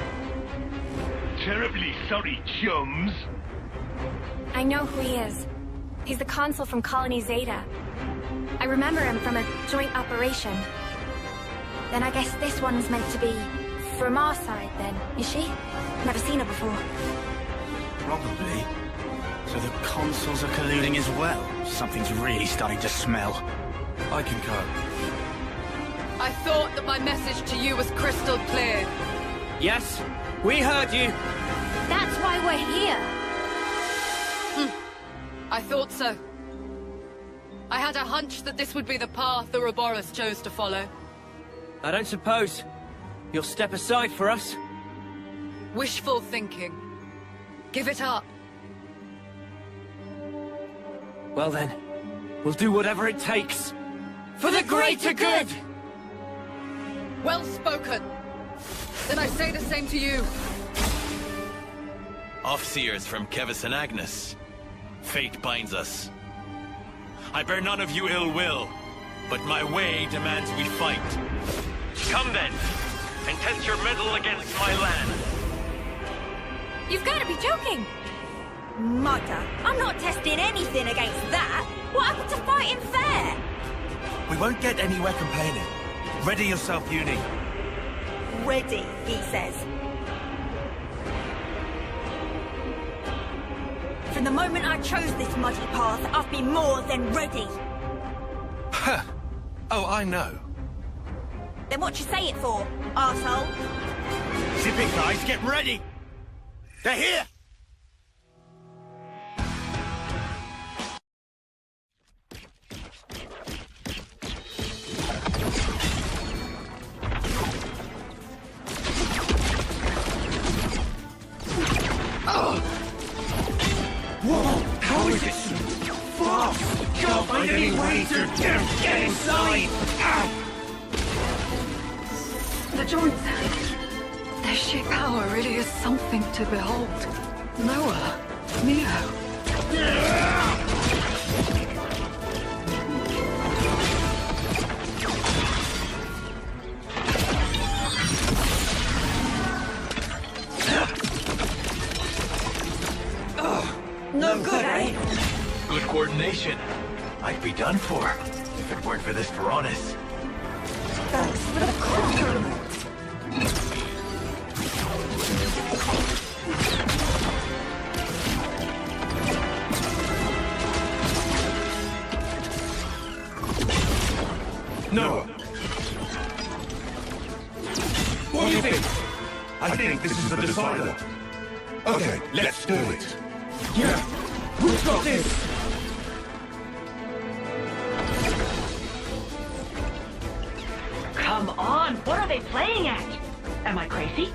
Terribly sorry, chums. I know who he is. He's the consul from Colony Zeta. I remember him from a joint operation. Then I guess this one's meant to be from our side then, is she? Never seen her before. Probably. So the consuls are colluding as well. Something's really starting to smell. I concur. I thought that my message to you was crystal clear. Yes, we heard you. That's why we're here. I thought so. I had a hunch that this would be the path the Ouroboros chose to follow. I don't suppose you'll step aside for us? Wishful thinking. Give it up. Well then, we'll do whatever it takes. For the greater good! Well spoken. Then I say the same to you. Offseers from Kevis and Agnes. Fate binds us. I bear none of you ill will, but my way demands we fight. Come then, and test your mettle against my land. You've got to be joking! Mother, I'm not testing anything against that. What happened to fighting fair? We won't get anywhere complaining. Ready yourself, Uni. Ready, he says. From the moment I chose this muddy path, I've been more than ready. Huh. Oh, I know. Then what you say it for, arsehole? Zip it, guys, get ready! They're here! Whoa! How is it so fast? Can't find any way to get inside! The joints. Their sheer power really is something to behold. Noah, Mia. No good, eh? Good coordination. I'd be done for, if it weren't for this Veronis. Thanks for the compliment. No. What do you think? I think this is the decider. Okay, let's do it. Yeah, who's got this? Come on, what are they playing at? Am I crazy?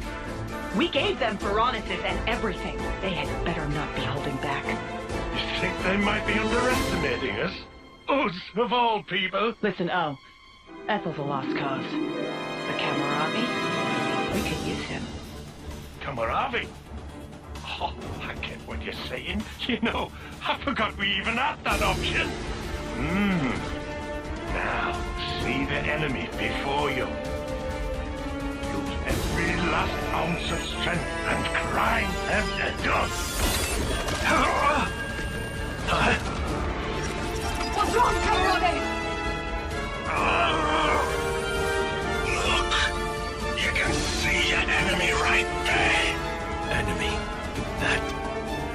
We gave them Veronis's and everything. They had better not be holding back. You think they might be underestimating us? Us, of all people. Listen, Ethel's a lost cause. But Kamaravi, we could use him. Kamaravi? Oh, I get what you're saying. You know, I forgot we even had that option. Now, see the enemy before you. Use every last ounce of strength and grind them to dust. What's wrong, Kamaravi? Look! You can see your enemy right there! Enemy. That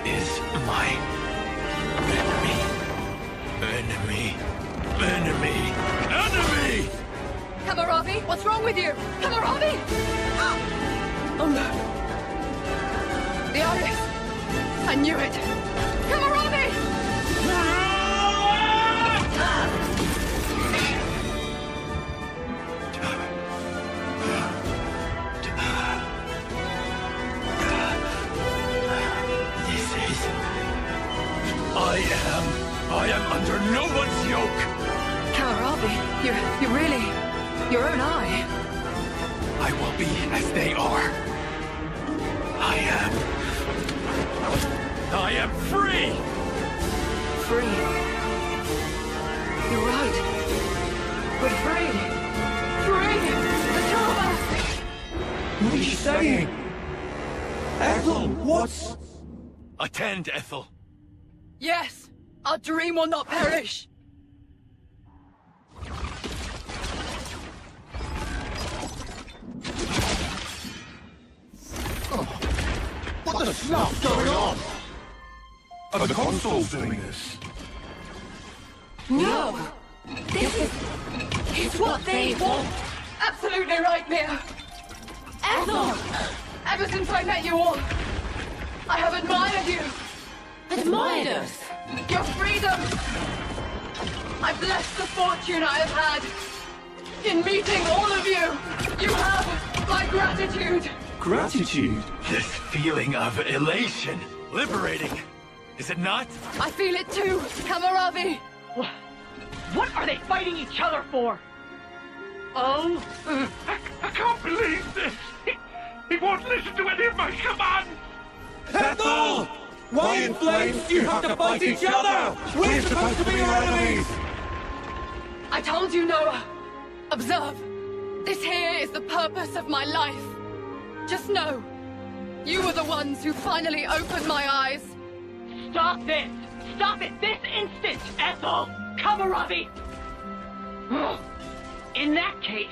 is my enemy. Enemy. Kamaravi, what's wrong with you? Kamaravi! Oh no. The Iris. I knew it. Kamaravi! I am under no one's yoke! Kamaravi, you're really your own eye. I will be as they are. I am free! Free. You're right. We're free. Free! The two of us! What are you saying? Ethel, what's... Attend, Ethel. Yes! Our dream will not perish! What the snuff's going on? Are the consoles doing this? No! This is what they want! Absolutely right, Mia! Ethel! Ever since I met you all, I have admired you! Admired us? Your freedom! I bless the fortune I have had in meeting all of you! You have my gratitude! Gratitude? This feeling of elation. Liberating. Is it not? I feel it too, Kamaravi! What are they fighting each other for? Oh, I can't believe this! He won't listen to any of my commands! Ethel! Why in flames do you have to fight each other? We're supposed to be your enemies! I told you, Noah. Observe. This here is the purpose of my life. Just know, you were the ones who finally opened my eyes. Stop this! Stop it this instant, Ethel! Kamaravi! In that case...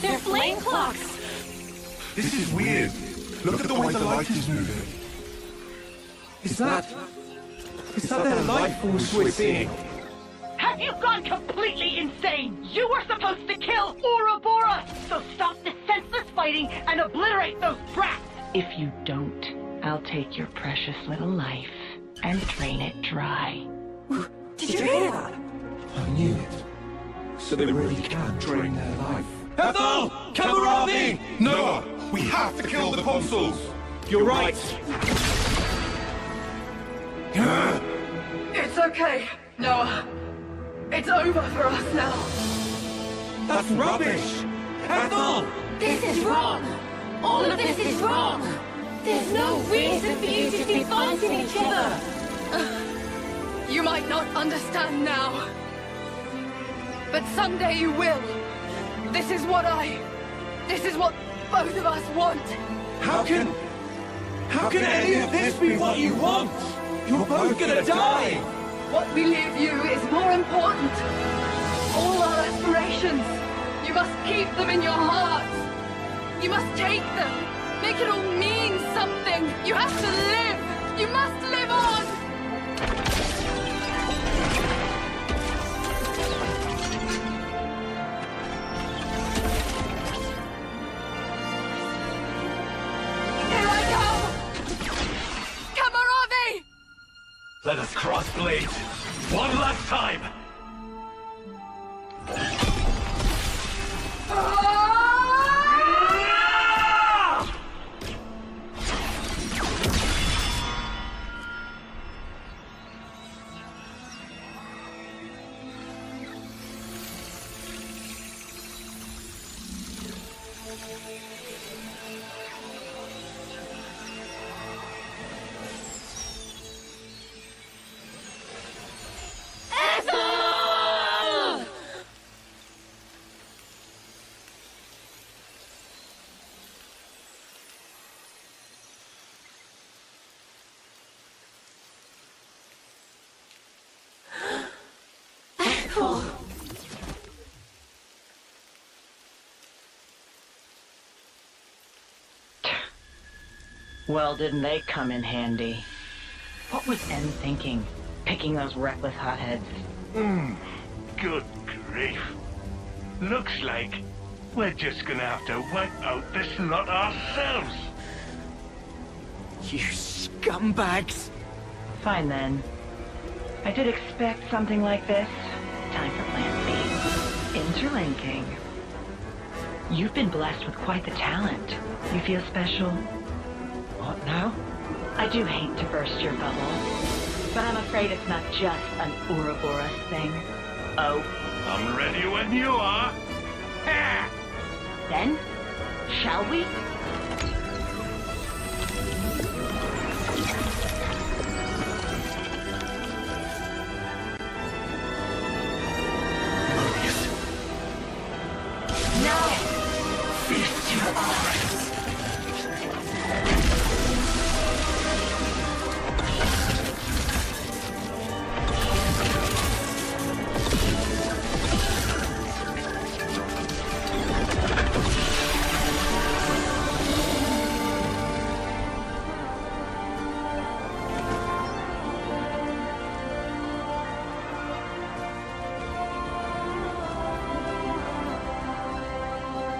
They're flame clocks! This is weird. Look at the way the light is moving. Is that their life force we're seeing? Have you gone completely insane? You were supposed to kill Ouroboros! So stop the senseless fighting and obliterate those brats! If you don't, I'll take your precious little life and drain it dry. Did you hear that? I knew it. So they really can drain their life. Ethel! Kamaravi! Noah! We have to kill the consuls! You're right! It's okay, Noah. It's over for us now. That's rubbish! Ethel! This is wrong! All of this is wrong! There's no reason for you to be fighting each other! You might not understand now. But someday you will. This is what both of us want. How can any of this be what you want? You're both gonna die! What we leave you is more important. All our aspirations, you must keep them in your hearts. You must take them. Make it all mean something. You have to live. You must live on. Here I go! Kamaravi! Let us cross blades. One last time! Nightfall. Well, didn't they come in handy? What was N thinking, picking those reckless hotheads? Good grief. Looks like we're just gonna have to wipe out this lot ourselves. You scumbags! Fine then. I did expect something like this. Time for plan B. Interlinking. You've been blessed with quite the talent. You feel special? What now? I do hate to burst your bubble, but I'm afraid it's not just an Ouroboros thing. Oh. I'm ready when you are. Ha! Then, shall we? Now, feast your eyes.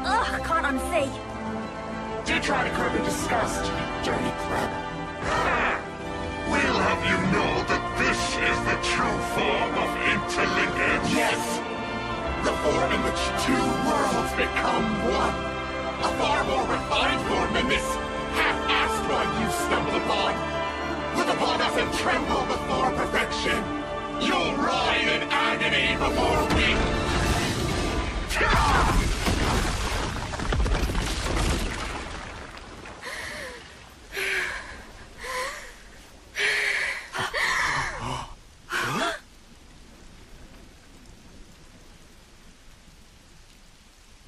Ugh, can't unsee. Do try to curb your disgust, you dirty pleb. We'll have you know that this is the true form of interlinkage. Yes! The form in which two worlds become one. A far more refined form than this half-assed one you stumbled upon. Look upon us and tremble before perfection. You'll writhe in agony before we...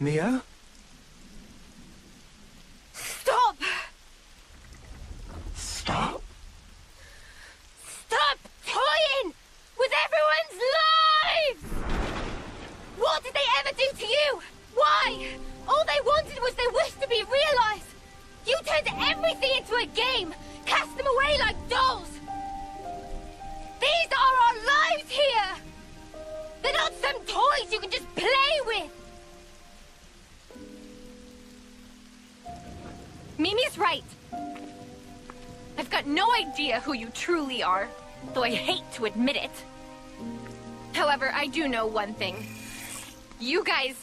Mio? Stop! Stop? Stop toying with everyone's lives! What did they ever do to you? Why? All they wanted was their wish to be realized. You turned everything into a game, cast them away like dolls. These are our lives here. They're not some toys you can just play with. Mimi's right. I've got no idea who you truly are, though I hate to admit it. However, I do know one thing. You guys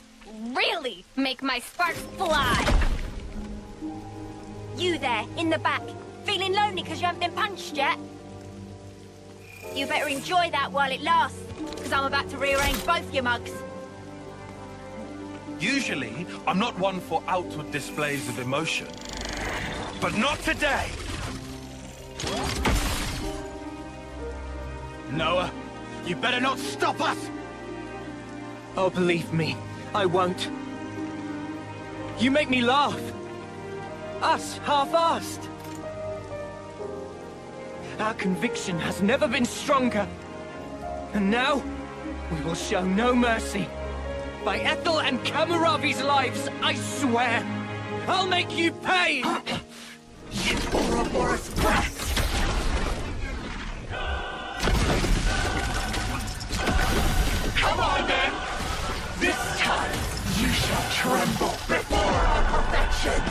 really make my sparks fly. You there, in the back, feeling lonely because you haven't been punched yet? You better enjoy that while it lasts, because I'm about to rearrange both your mugs. Usually, I'm not one for outward displays of emotion. But not today! Noah, you better not stop us! Oh, believe me, I won't. You make me laugh. Us, half-assed. Our conviction has never been stronger. And now, we will show no mercy. By Ethel and Kamaravi's lives, I swear, I'll make you pay! You Ouroboros brat! Come on, then! This time, you shall tremble before our perfection!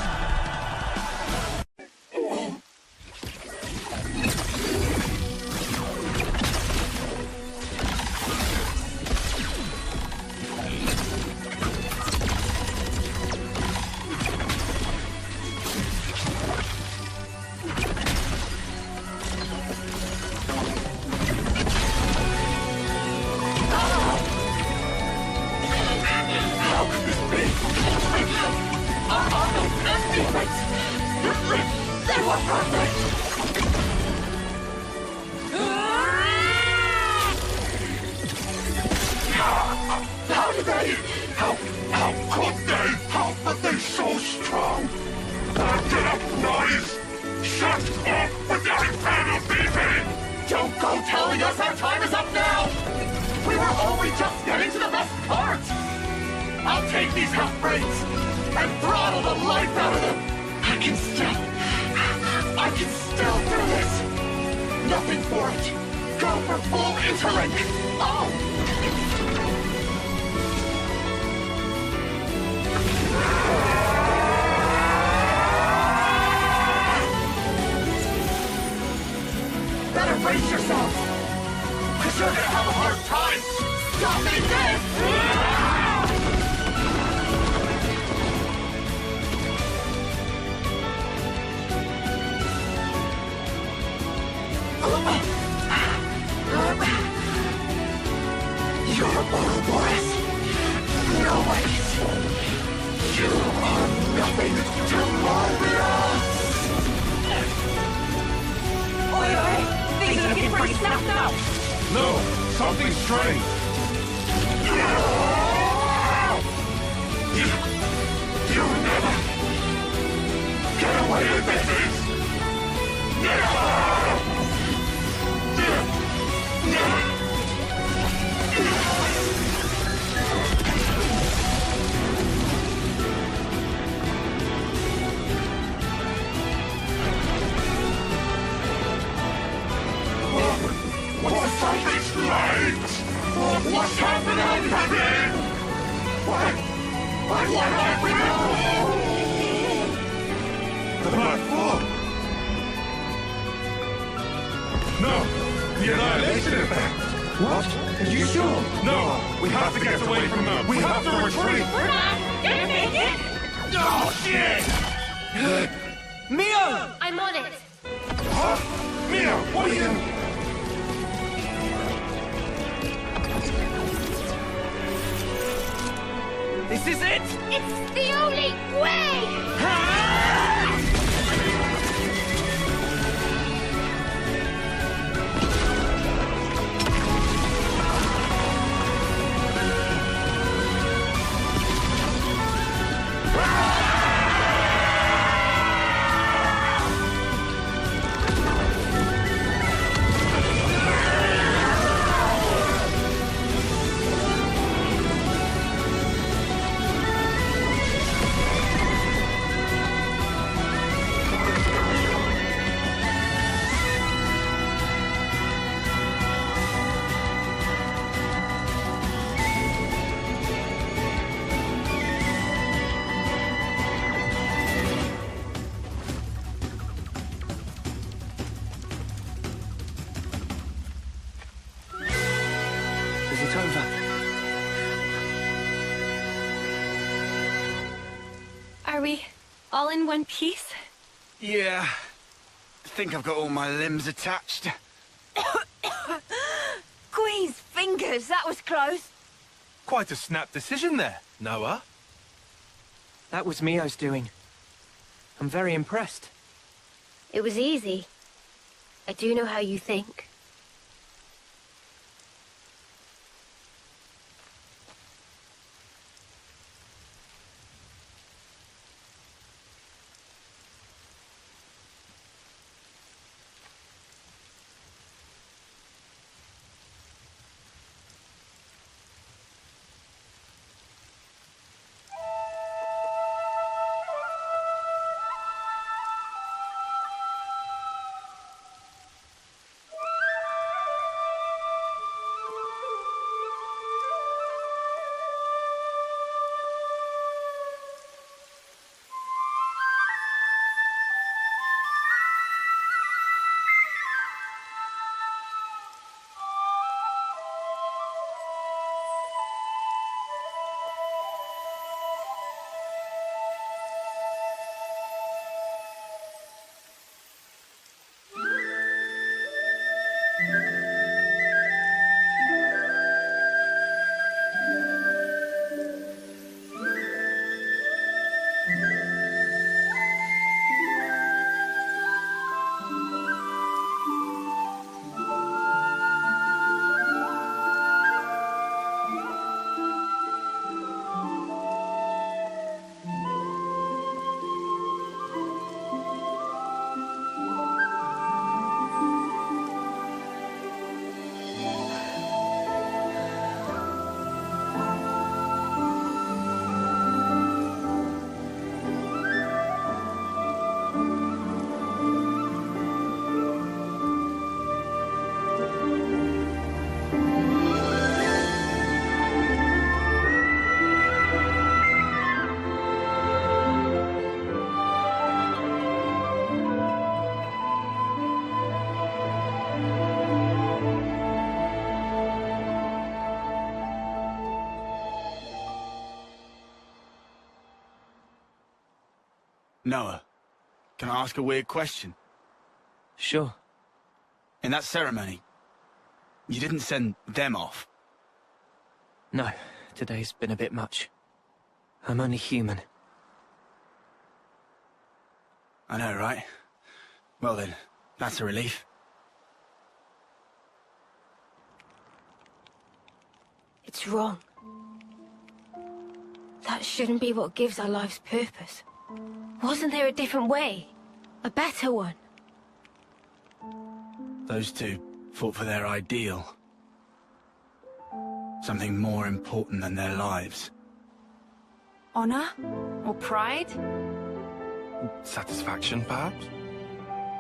Don't go telling us our time is up now! We were only just blades and throttle the life out of them! I can still do this! Nothing for it! Go for full interlink! Oh! Better brace yourselves! Cause you're gonna have a hard time stopping this! You're Ouroboros. Nobody's. You are nothing to Mobius! Oi, oi! Things are looking pretty snapped up! No, something's strange. You never get away with this! Never! Something's strange! What's happening? What happened? The platform! No! The annihilation effect! What? Are you sure? No! We have to get away from them! We have to retreat! We're not gonna make it! Oh, shit! Mio! I'm on it. Huh? Mio, what are you... This is it! It's the only way! Is it over? Are we all in one piece? Yeah. I think I've got all my limbs attached. Queen's fingers, that was close. Quite a snap decision there, Noah. That was Mio's doing. I'm very impressed. It was easy. I do know how you think. Noah, can I ask a weird question? Sure. In that ceremony, you didn't send them off? No, today's been a bit much. I'm only human. I know, right? Well then, that's a relief. It's wrong. That shouldn't be what gives our lives purpose. Wasn't there a different way? A better one? Those two fought for their ideal. Something more important than their lives. Honor? Or pride? Satisfaction, perhaps?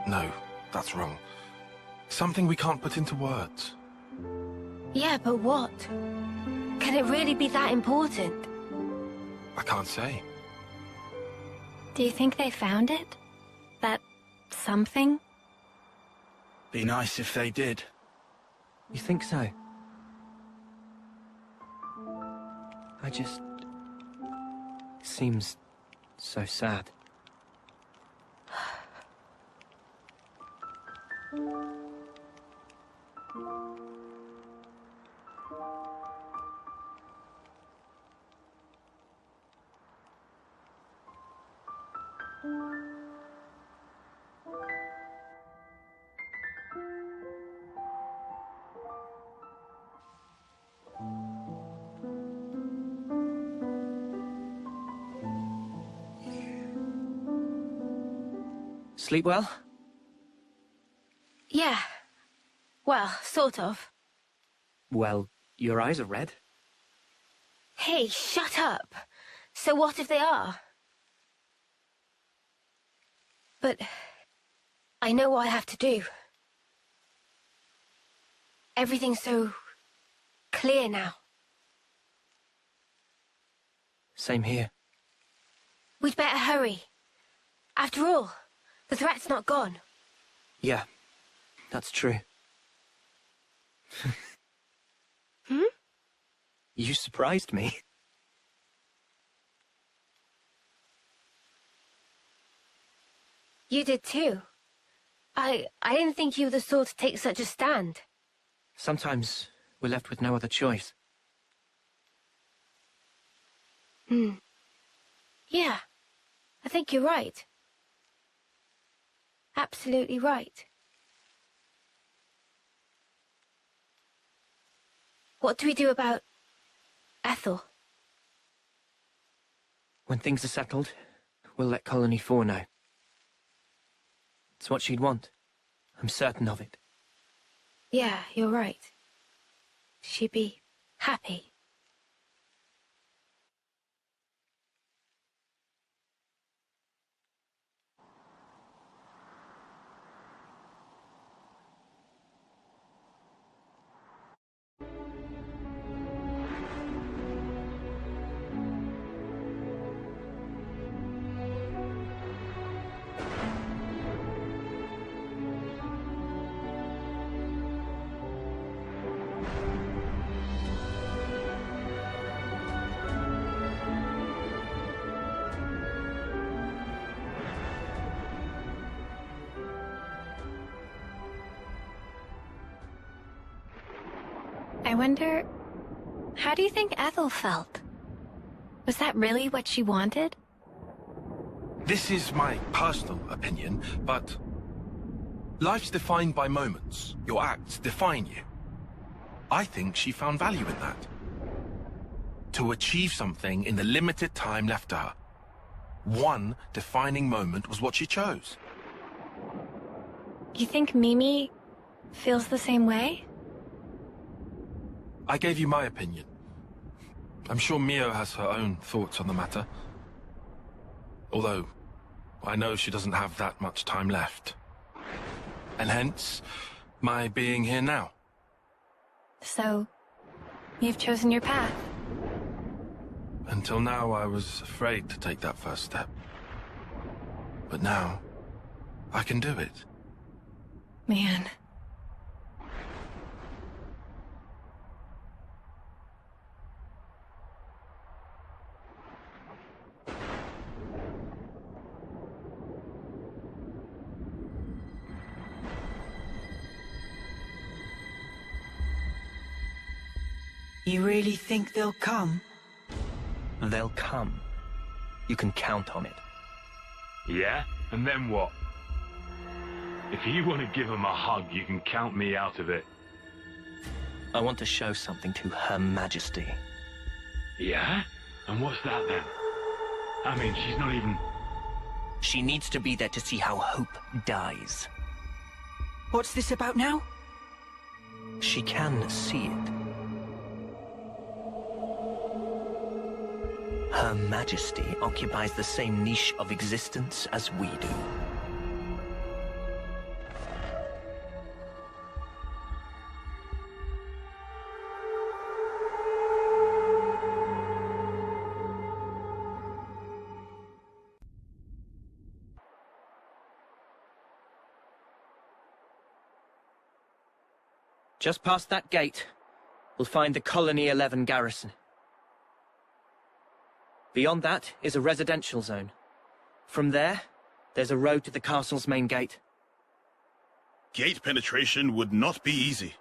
No, that's wrong. Something we can't put into words. Yeah, but what? Can it really be that important? I can't say. Do you think they found it? That something? Be nice if they did. You think so? It seems so sad. Sleep well? Yeah. Well, sort of. Well, your eyes are red. Hey, shut up. So what if they are? But I know what I have to do. Everything's so clear now. Same here. We'd better hurry. After all, the threat's not gone. Yeah, that's true. Hmm? You surprised me. You did too. I didn't think you were the sort to take such a stand. Sometimes we're left with no other choice. Yeah, I think you're right. Absolutely right. What do we do about Ethel? When things are settled, we'll let Colony 4 know. It's what she'd want. I'm certain of it. Yeah, you're right. She'd be happy. I wonder, how do you think Ethel felt? Was that really what she wanted? This is my personal opinion, but life's defined by moments. Your acts define you. I think she found value in that. To achieve something in the limited time left to her. One defining moment was what she chose. You think Mimi feels the same way? I gave you my opinion. I'm sure Mio has her own thoughts on the matter. Although, I know she doesn't have that much time left. And hence, my being here now. So, you've chosen your path. Until now, I was afraid to take that first step. But now, I can do it. Man. You really think they'll come? They'll come. You can count on it. Yeah? And then what? If you want to give them a hug, you can count me out of it. I want to show something to Her Majesty. Yeah? And what's that then? I mean, she's not even... She needs to be there to see how hope dies. What's this about now? She can see it. Her Majesty occupies the same niche of existence as we do. Just past that gate, we'll find the Colony 11 garrison. Beyond that is a residential zone. From there, there's a road to the castle's main gate. Gate penetration would not be easy.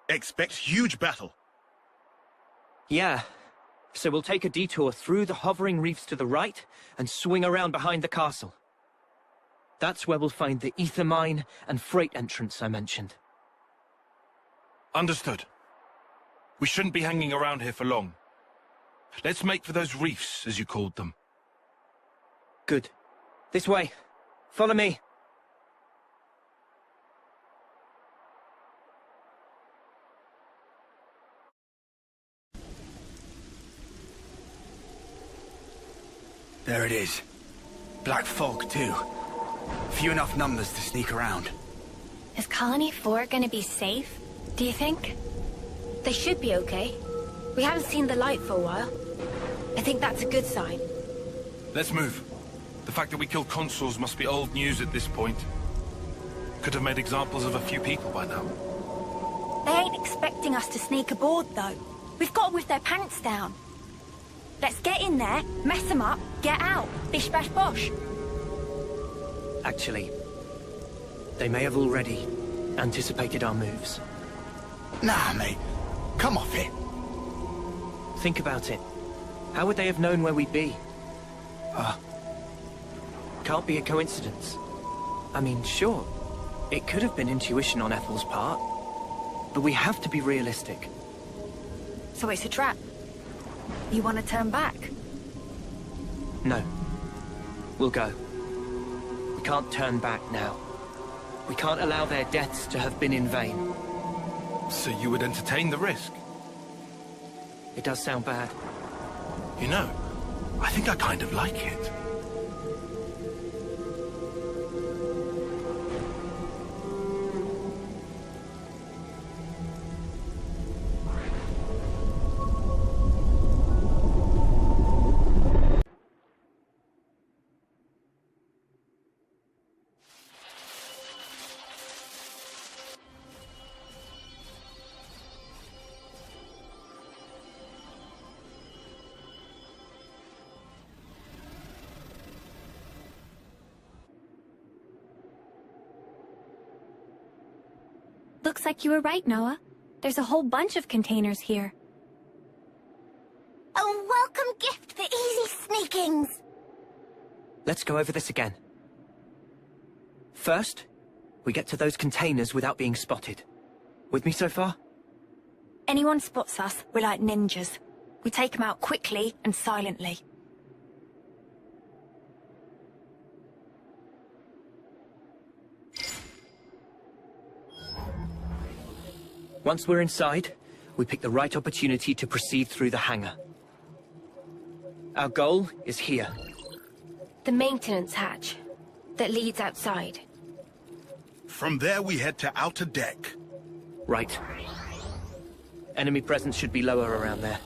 Expect huge battle. Yeah, so we'll take a detour through the hovering reefs to the right and swing around behind the castle. That's where we'll find the ether mine and freight entrance I mentioned. Understood. We shouldn't be hanging around here for long. Let's make for those reefs, as you called them. Good. This way. Follow me. There it is. Black fog, too. Few enough numbers to sneak around. Is Colony 4 gonna be safe, do you think? They should be okay. We haven't seen the light for a while. I think that's a good sign. Let's move. The fact that we killed consuls must be old news at this point. Could have made examples of a few people by now. They ain't expecting us to sneak aboard, though. We've got them with their pants down. Let's get in there, mess them up, get out. Bish bash bosh. Actually, they may have already anticipated our moves. Nah, mate. Come off it. Think about it. How would they have known where we'd be? Can't be a coincidence. I mean, sure, it could have been intuition on Ethel's part, but we have to be realistic. So it's a trap. You want to turn back? No. We'll go. We can't turn back now. We can't allow their deaths to have been in vain. So you would entertain the risk? It does sound bad. You know, I think I kind of like it. Looks like you were right, Noah. There's a whole bunch of containers here. A welcome gift for easy sneakings. Let's go over this again. First, we get to those containers without being spotted. With me so far? Anyone spots us, we're like ninjas. We take them out quickly and silently. Once we're inside, we pick the right opportunity to proceed through the hangar. Our goal is here. The maintenance hatch that leads outside. From there we head to outer deck. Right. Enemy presence should be lower around there.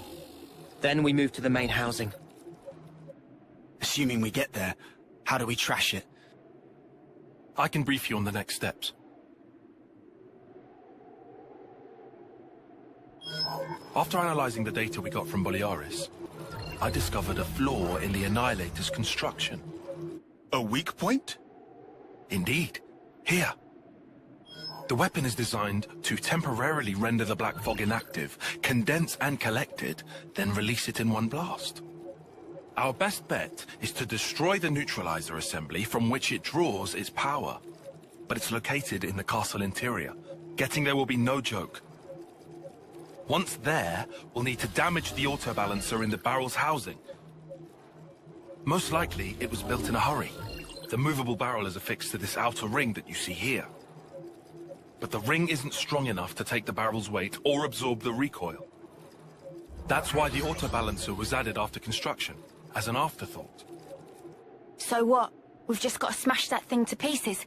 Then we move to the main housing. Assuming we get there, how do we trash it? I can brief you on the next steps. After analyzing the data we got from Boliaris, I discovered a flaw in the Annihilator's construction. A weak point? Indeed. Here. The weapon is designed to temporarily render the black fog inactive, condense and collect it, then release it in one blast. Our best bet is to destroy the neutralizer assembly from which it draws its power. But it's located in the castle interior. Getting there will be no joke. Once there, we'll need to damage the autobalancer in the barrel's housing. Most likely, it was built in a hurry. The movable barrel is affixed to this outer ring that you see here. But the ring isn't strong enough to take the barrel's weight or absorb the recoil. That's why the autobalancer was added after construction, as an afterthought. So what? We've just got to smash that thing to pieces?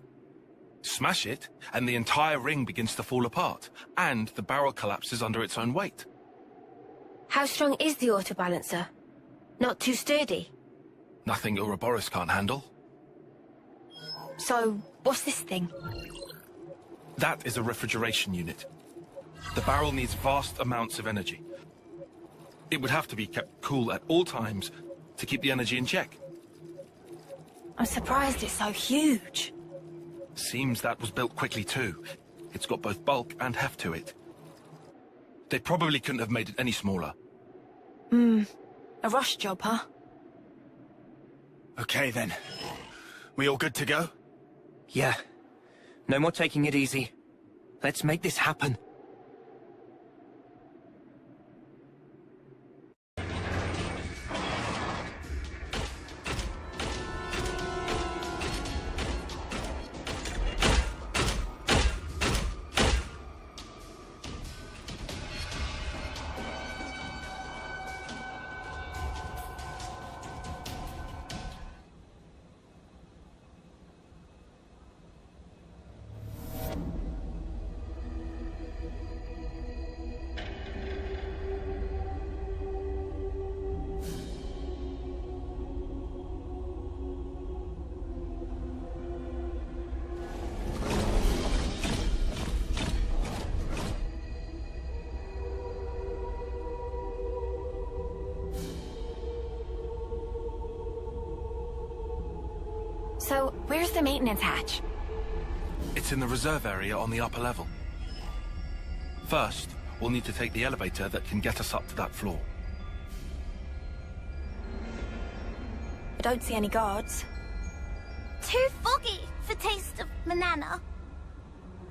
Smash it, and the entire ring begins to fall apart, and the barrel collapses under its own weight. How strong is the autobalancer? Not too sturdy? Nothing Ouroboros can't handle. So, what's this thing? That is a refrigeration unit. The barrel needs vast amounts of energy. It would have to be kept cool at all times to keep the energy in check. I'm surprised it's so huge. Seems that was built quickly too. It's got both bulk and heft to it. They probably couldn't have made it any smaller. A rush job, huh? Okay then. We all good to go? Yeah. No more taking it easy. Let's make this happen. So, where's the maintenance hatch? It's in the reserve area on the upper level. First, we'll need to take the elevator that can get us up to that floor. I don't see any guards. Too foggy for taste of banana.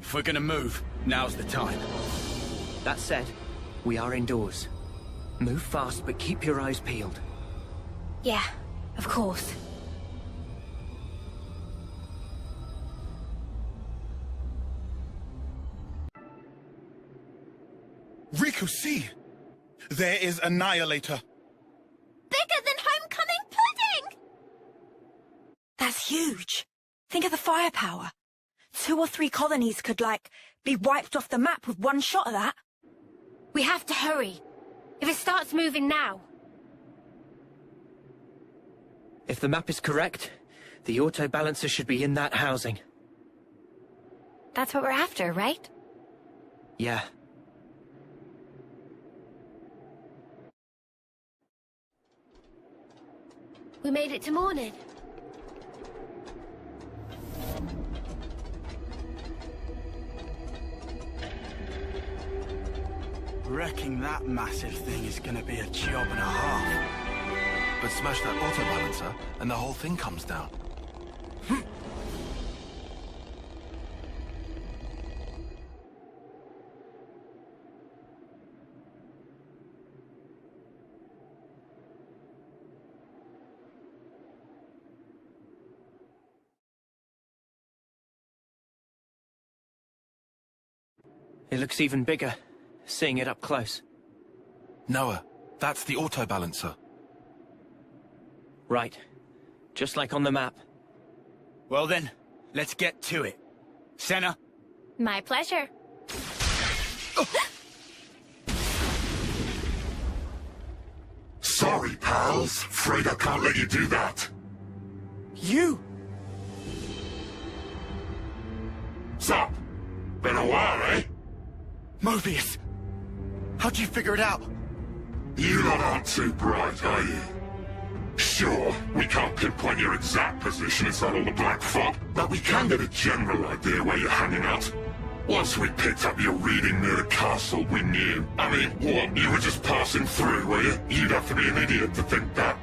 If we're gonna move, now's the time. That said, we are indoors. Move fast, but keep your eyes peeled. Yeah, of course. Riku, see! There is Annihilator. Bigger than homecoming pudding! That's huge. Think of the firepower. 2 or 3 colonies could, be wiped off the map with one shot of that. We have to hurry. If it starts moving now... If the map is correct, the auto-balancer should be in that housing. That's what we're after, right? Yeah. We made it to morning. Wrecking that massive thing is gonna be a job and a half. But smash that autobalancer, and the whole thing comes down. It looks even bigger, seeing it up close. Noah, that's the autobalancer. Right. Just like on the map. Well then, let's get to it. Senna? My pleasure. Sorry, pals. Afraid I can't let you do that. You! Sup? Been a while, eh? Mobius! How'd you figure it out? You lot aren't too bright, are you? Sure, we can't pinpoint your exact position inside all the black fog, but we can get a general idea where you're hanging out. Once we picked up your reading near the castle, we knew. I mean, what? You were just passing through, were you? You'd have to be an idiot to think that.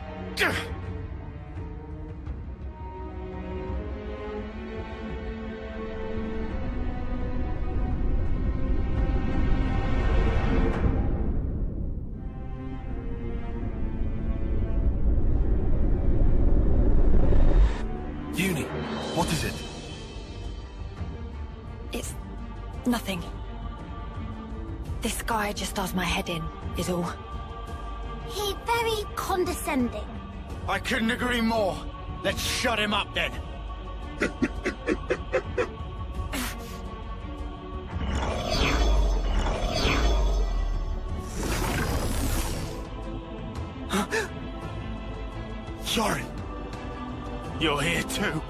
Uni, what is it? It's nothing. This guy just does my head in, is all. He very condescending. I couldn't agree more. Let's shut him up then. Sorry. You're here too.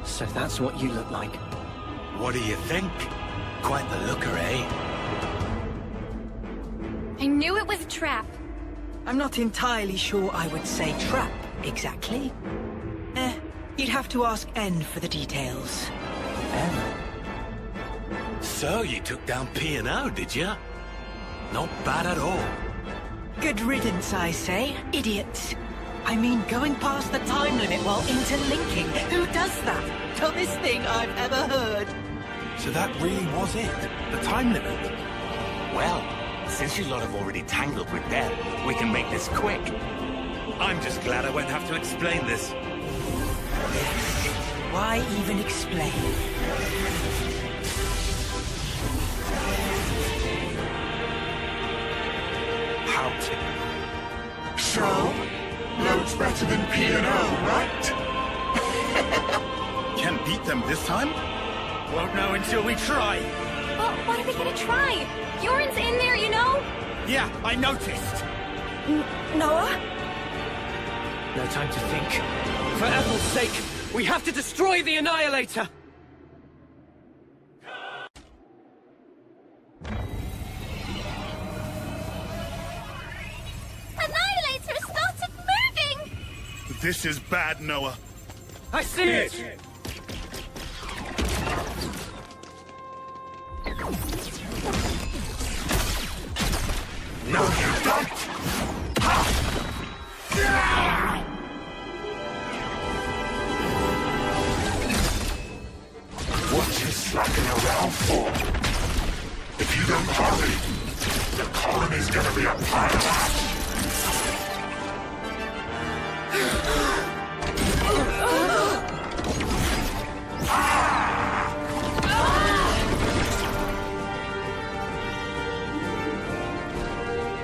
So that's what you look like. What do you think? Quite the looker, eh? I knew it was a trap. I'm not entirely sure I would say trap, exactly. You'd have to ask N for the details. N? So you took down P&O, did you? Not bad at all. Good riddance, I say. Idiots. I mean, going past the time limit while interlinking. Who does that? Dumbest thing I've ever heard. So that really was it? The time limit? Well, since you lot have already tangled with them, we can make this quick. I'm just glad I won't have to explain this. Yes. Why even explain? How to? So, loads better than P&O, right? Can't beat them this time? Won't know until we try. Well, what are we gonna try? Bjorn's in there, you know? Yeah, I noticed. Noah? No time to think. For Ethel's sake, we have to destroy the Annihilator! Annihilator has started moving! This is bad, Noah. I see it! No, you don't! What you slacking around for? If you don't hurry, the colony's gonna be a pile of ash.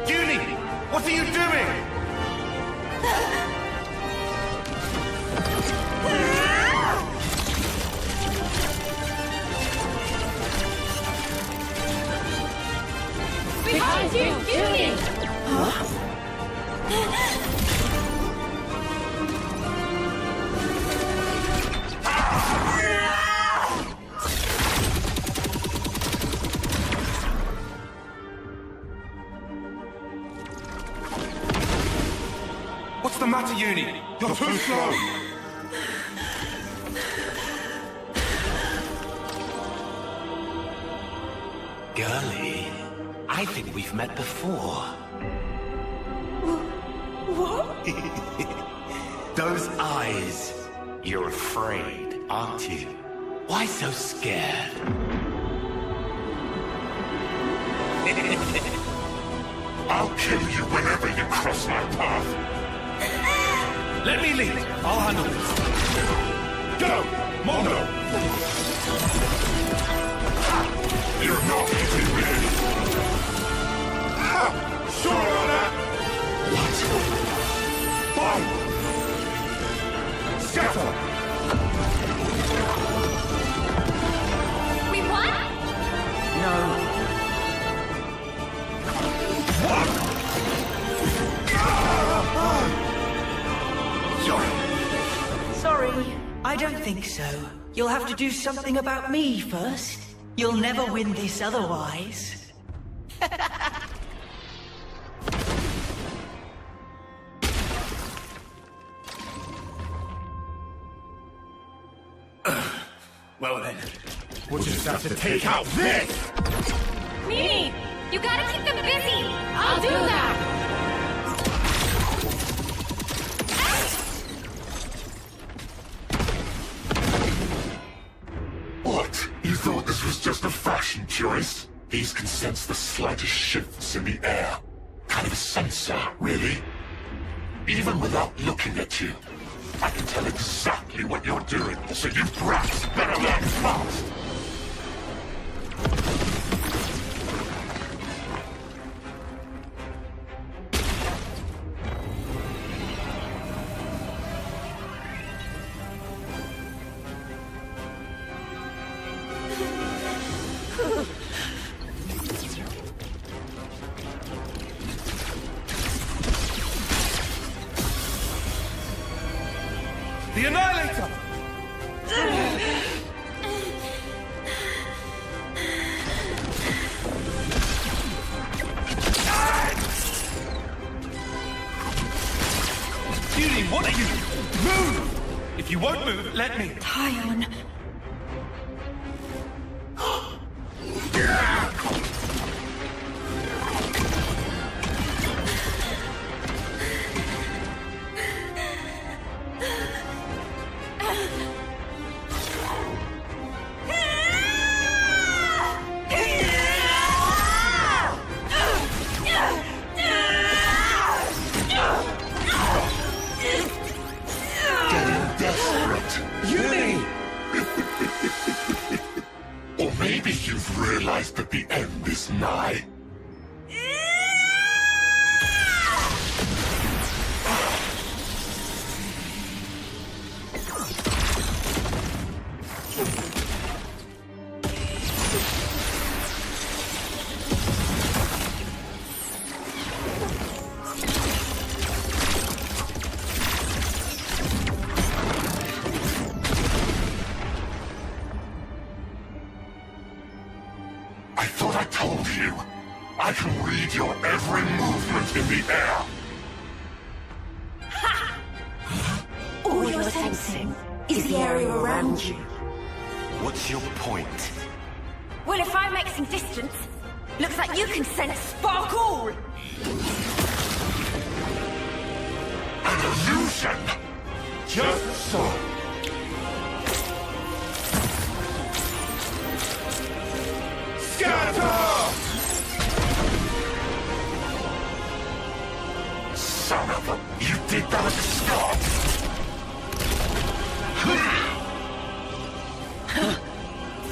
Uni, what are you doing? Behind you, Uni! What's the matter, Uni? You're too slow. Girlie, I think we've met before. What? Those eyes. You're afraid, aren't you? Why so scared? I'll kill you whenever you cross my path. Let me lead. I'll handle this. Go! Mondo! You're not eating me. Sure on that! What? Fine. Scatter! We won? No. Sorry, I don't think so. You'll have to do something about me first. You'll never win this otherwise. Well then, we'll just have to take out this! Mimi, you gotta keep them busy! I'll do that! What? You thought this was just a fashion choice? These can sense the slightest shifts in the air. Kind of a sensor, really. Even without looking at you, I can tell exactly what you're doing, so you brats better learn fast! The Annihilator! Judy, what are you? Move! If you won't move, let me. Tyon. Or maybe you've realized that the end is nigh. I thought I told you. I can read your every movement in the air. All you're sensing is the area around you. What's your point? Well, if I make some distance, looks like you can sense sparkle! An illusion! Just so. Scatter! Son of a... You did that at the start!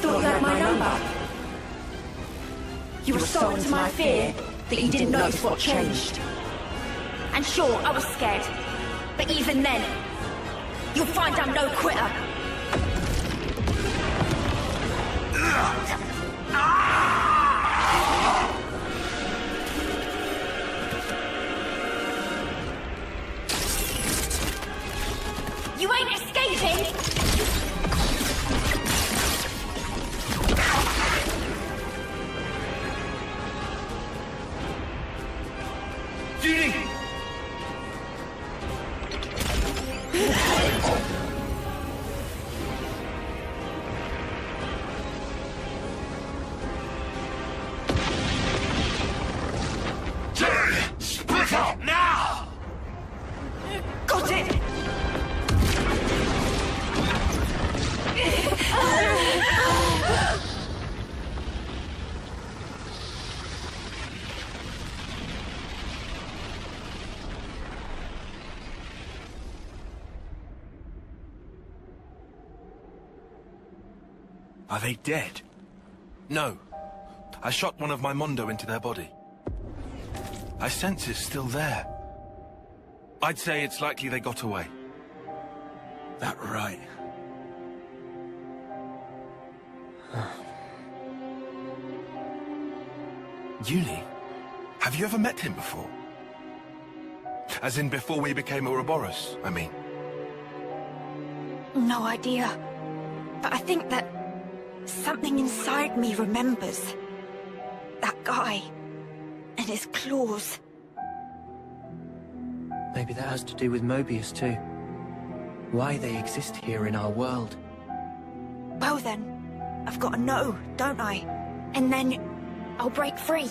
Thought you had my number. You were so into my fear that you didn't notice what changed. And sure, I was scared. But even then, you'll find I'm no quitter. You ain't escaping! Judy! Split up now! Got it! Are they dead? No. I shot one of my Mondo into their body. I sense it's still there. I'd say it's likely they got away. That right. Uni? Have you ever met him before? As in before we became Ouroboros, I mean. No idea. But I think that something inside me remembers. That guy. And his claws. Maybe that has to do with Mobius too. Why they exist here in our world. Well then, I've got to know, don't I? And then I'll break free.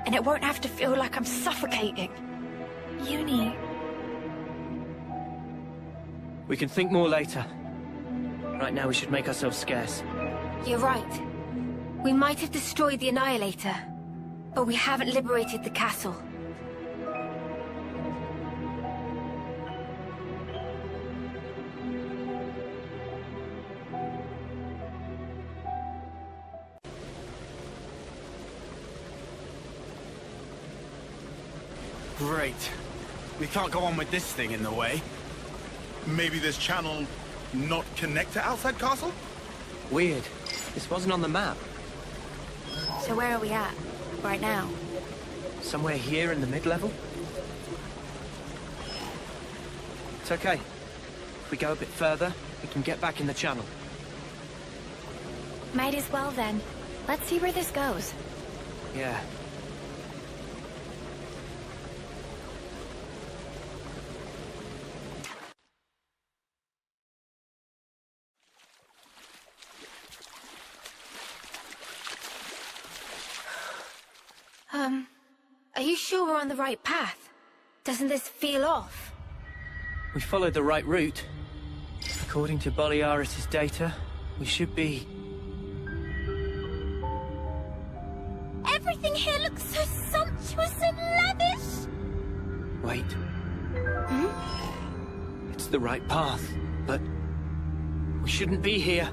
And it won't have to feel like I'm suffocating. Uni. We can think more later. Right now we should make ourselves scarce. You're right. We might have destroyed the Annihilator, but we haven't liberated the castle. Great. We can't go on with this thing in the way. Maybe this channel not connect to outside castle? Weird. This wasn't on the map. So where are we at, right now? Somewhere here in the mid-level? It's okay. If we go a bit further, we can get back in the channel. Might as well then. Let's see where this goes. Yeah. Are you sure we're on the right path? Doesn't this feel off? We followed the right route. According to Boliaris' data, we should be... Everything here looks so sumptuous and lavish! Wait. It's the right path, but... we shouldn't be here.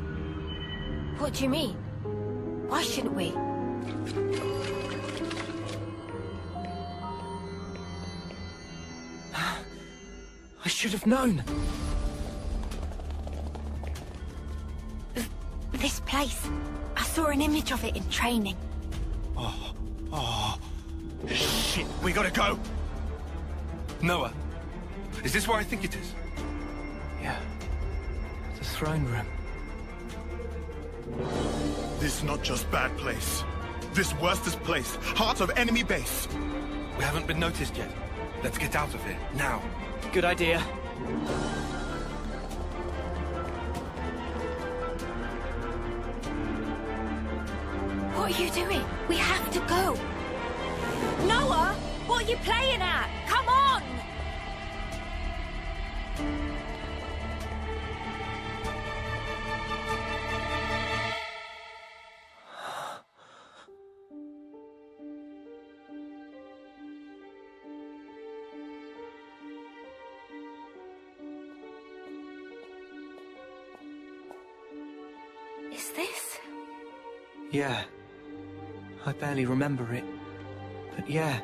What do you mean? Why shouldn't we? I should have known. This place. I saw an image of it in training. Oh, shit, we gotta go. Noah, is this where I think it is? Yeah. The throne room. This not just bad place. This worstest place. Heart of enemy base. We haven't been noticed yet. Let's get out of here, now. Good idea. What are you doing? We have to go. Noah, what are you playing at? Come on! Is this? Yeah. I barely remember it. But yeah.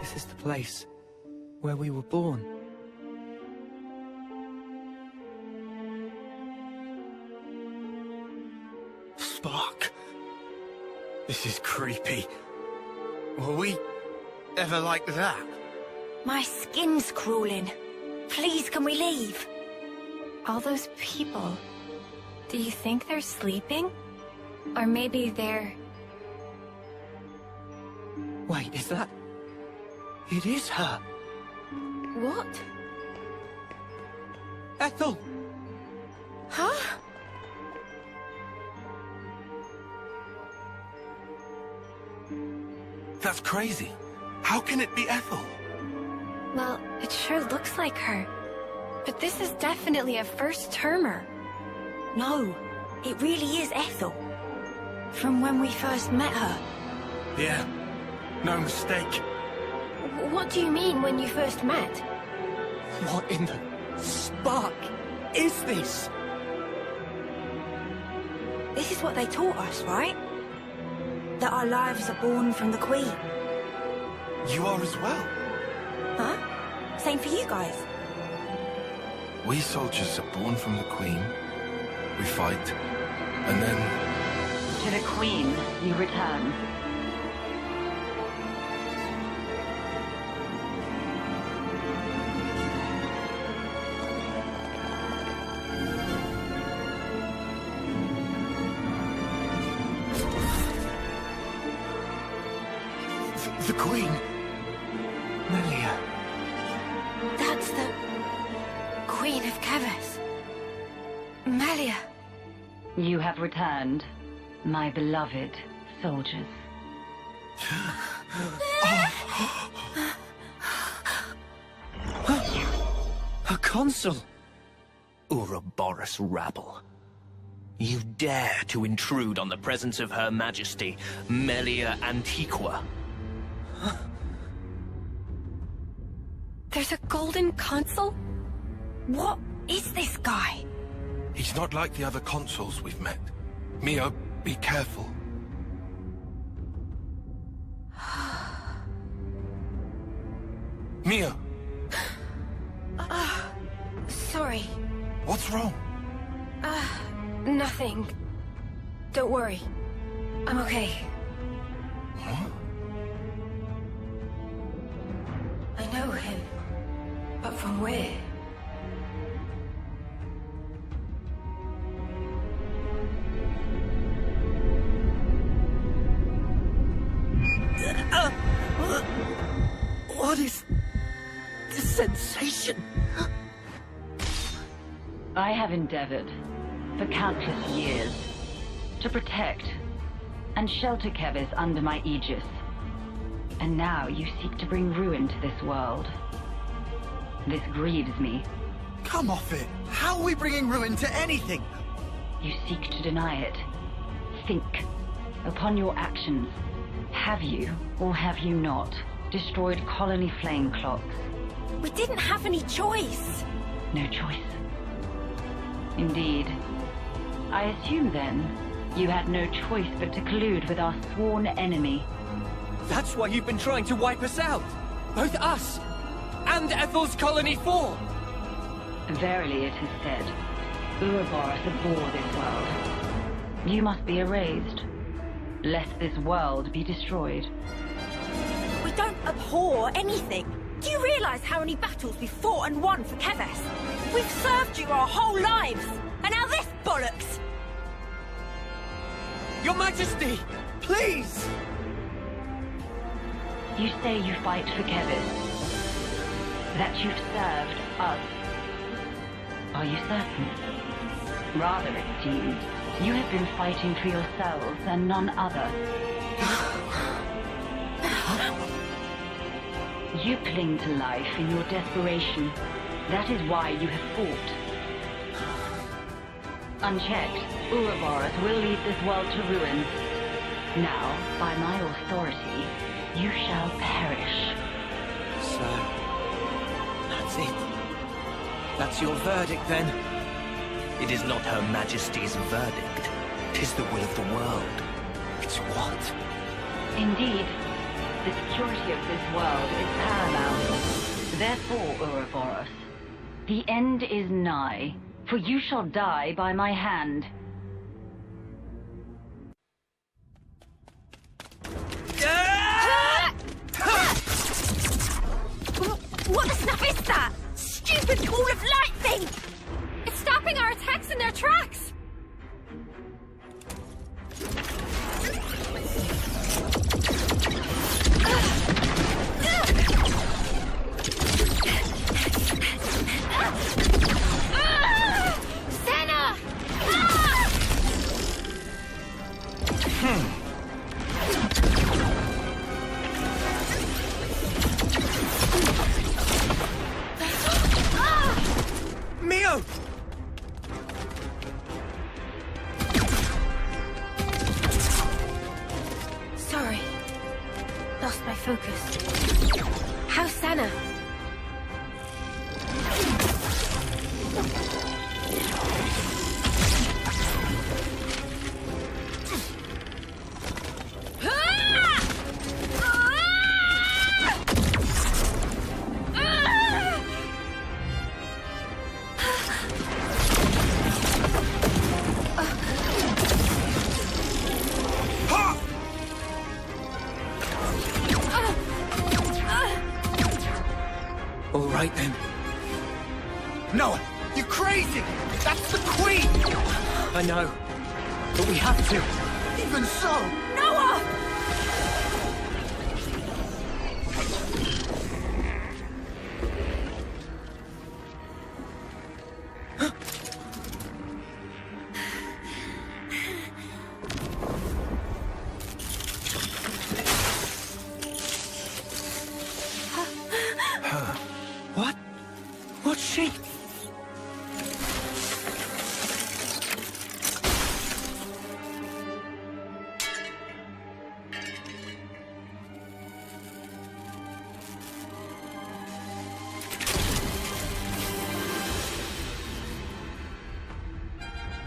This is the place where we were born. Spark. This is creepy. Were we ever like that? My skin's crawling. Please, can we leave? All those people. Do you think they're sleeping? Or maybe they're... Wait, is that... It is her. What? Ethel! Huh? That's crazy. How can it be Ethel? Well, it sure looks like her. But this is definitely a first-termer. No, it really is Ethel. From when we first met her. Yeah, no mistake. What do you mean when you first met? What in the spark is this? This is what they taught us, right? That our lives are born from the Queen. You are as well. Huh? Same for you guys. We soldiers are born from the Queen. We fight, and then... To the Queen, you return. The Queen. Melia. That's the Queen of Kevas. Melia. You have returned, my beloved soldiers. A consul! Ouroboros rabble. You dare to intrude on the presence of Her Majesty, Melia Antiqua. There's a golden consul? What is this guy? He's not like the other consuls we've met. Mio, be careful. Mio! Sorry. What's wrong? Nothing. Don't worry. I'm okay. Huh? I know him. But from where? What is the sensation? I have endeavored, for countless years, to protect and shelter Kevas under my aegis. And now you seek to bring ruin to this world. This grieves me. Come off it! How are we bringing ruin to anything? You seek to deny it. Think. Upon your actions. Have you, or have you not, destroyed colony flame clocks? We didn't have any choice. No choice. Indeed. I assume, then, you had no choice but to collude with our sworn enemy. That's why you've been trying to wipe us out! Both us and Ethel's Colony 4! Verily it is said, Ouroboros abhor this world. You must be erased, lest this world be destroyed. We don't abhor anything. Do you realize how many battles we've fought and won for Kevas? We've served you our whole lives, and now this bollocks! Your Majesty, please! You say you fight for Kevas, that you've served us. Are you certain? Rather, it seems, you have been fighting for yourselves and none other. You cling to life in your desperation. That is why you have fought. Unchecked, Ouroboros will lead this world to ruin. Now, by my authority, you shall perish. So, that's it. That's your verdict, then? It is not Her Majesty's verdict. 'Tis the will of the world. It's what? Indeed. The security of this world is paramount. Therefore, Ouroboros, the end is nigh, for you shall die by my hand. What the stuff is that? Stupid ball of light thing! It's stopping our attacks in their tracks! Senna! Mio! Sorry. Lost my focus. How's Senna? All right, then. Noah, you're crazy! That's the Queen! I know, but we have to. Even so! Noah!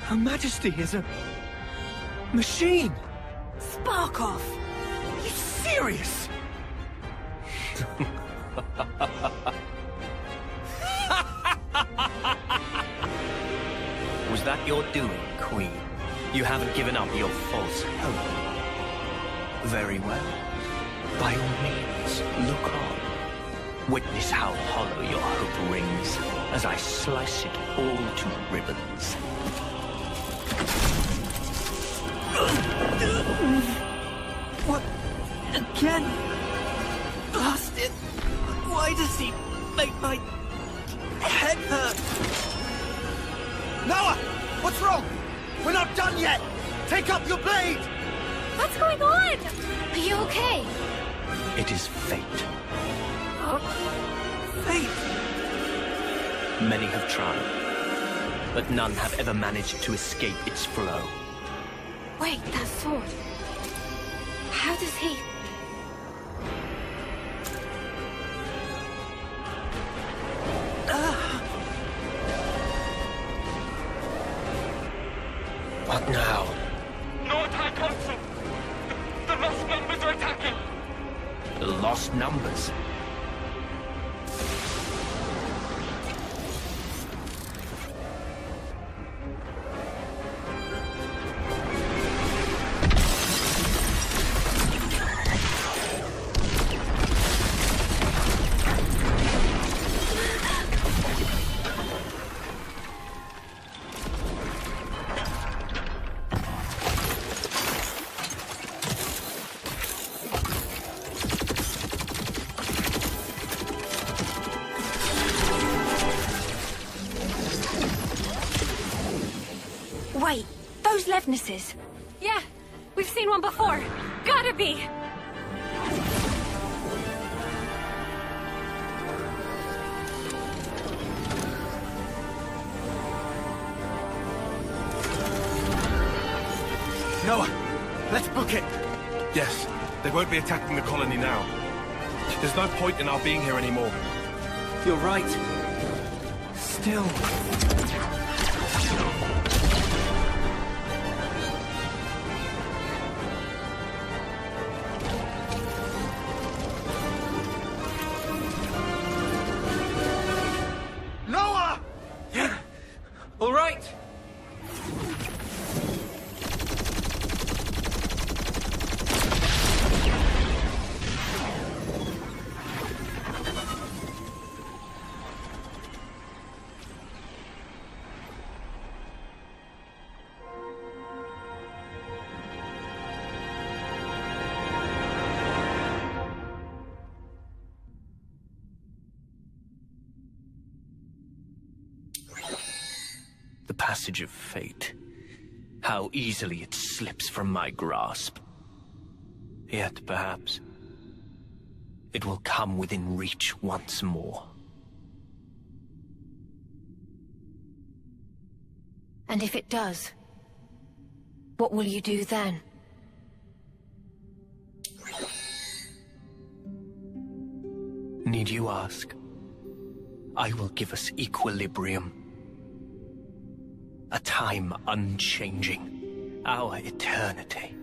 Her Majesty is a... machine! Spark off! Are you serious? Was that your doing, Queen? You haven't given up your false hope. Very well. By all means, look on. Witness how hollow your hope rings as I slice it all to ribbons. What? Again? Blast it! Why does he make my head hurt? Noah! What's wrong? We're not done yet! Take up your blade! What's going on? Are you okay? It is fate. Fate? Many have tried, but none have ever managed to escape its flow. Wait, that sword. How does he... What now? No attack, Consul! The lost numbers are attacking! The lost numbers? Wait, those Levnesses. Yeah, we've seen one before. Gotta be. Noah, let's book it. Yes, they won't be attacking the colony now. There's no point in our being here anymore. You're right. Still... Noah! All right. The passage of fate. How easily it slips from my grasp. Yet, perhaps, it will come within reach once more. And if it does, what will you do then? Need you ask? I will give us equilibrium. A time unchanging. Our eternity.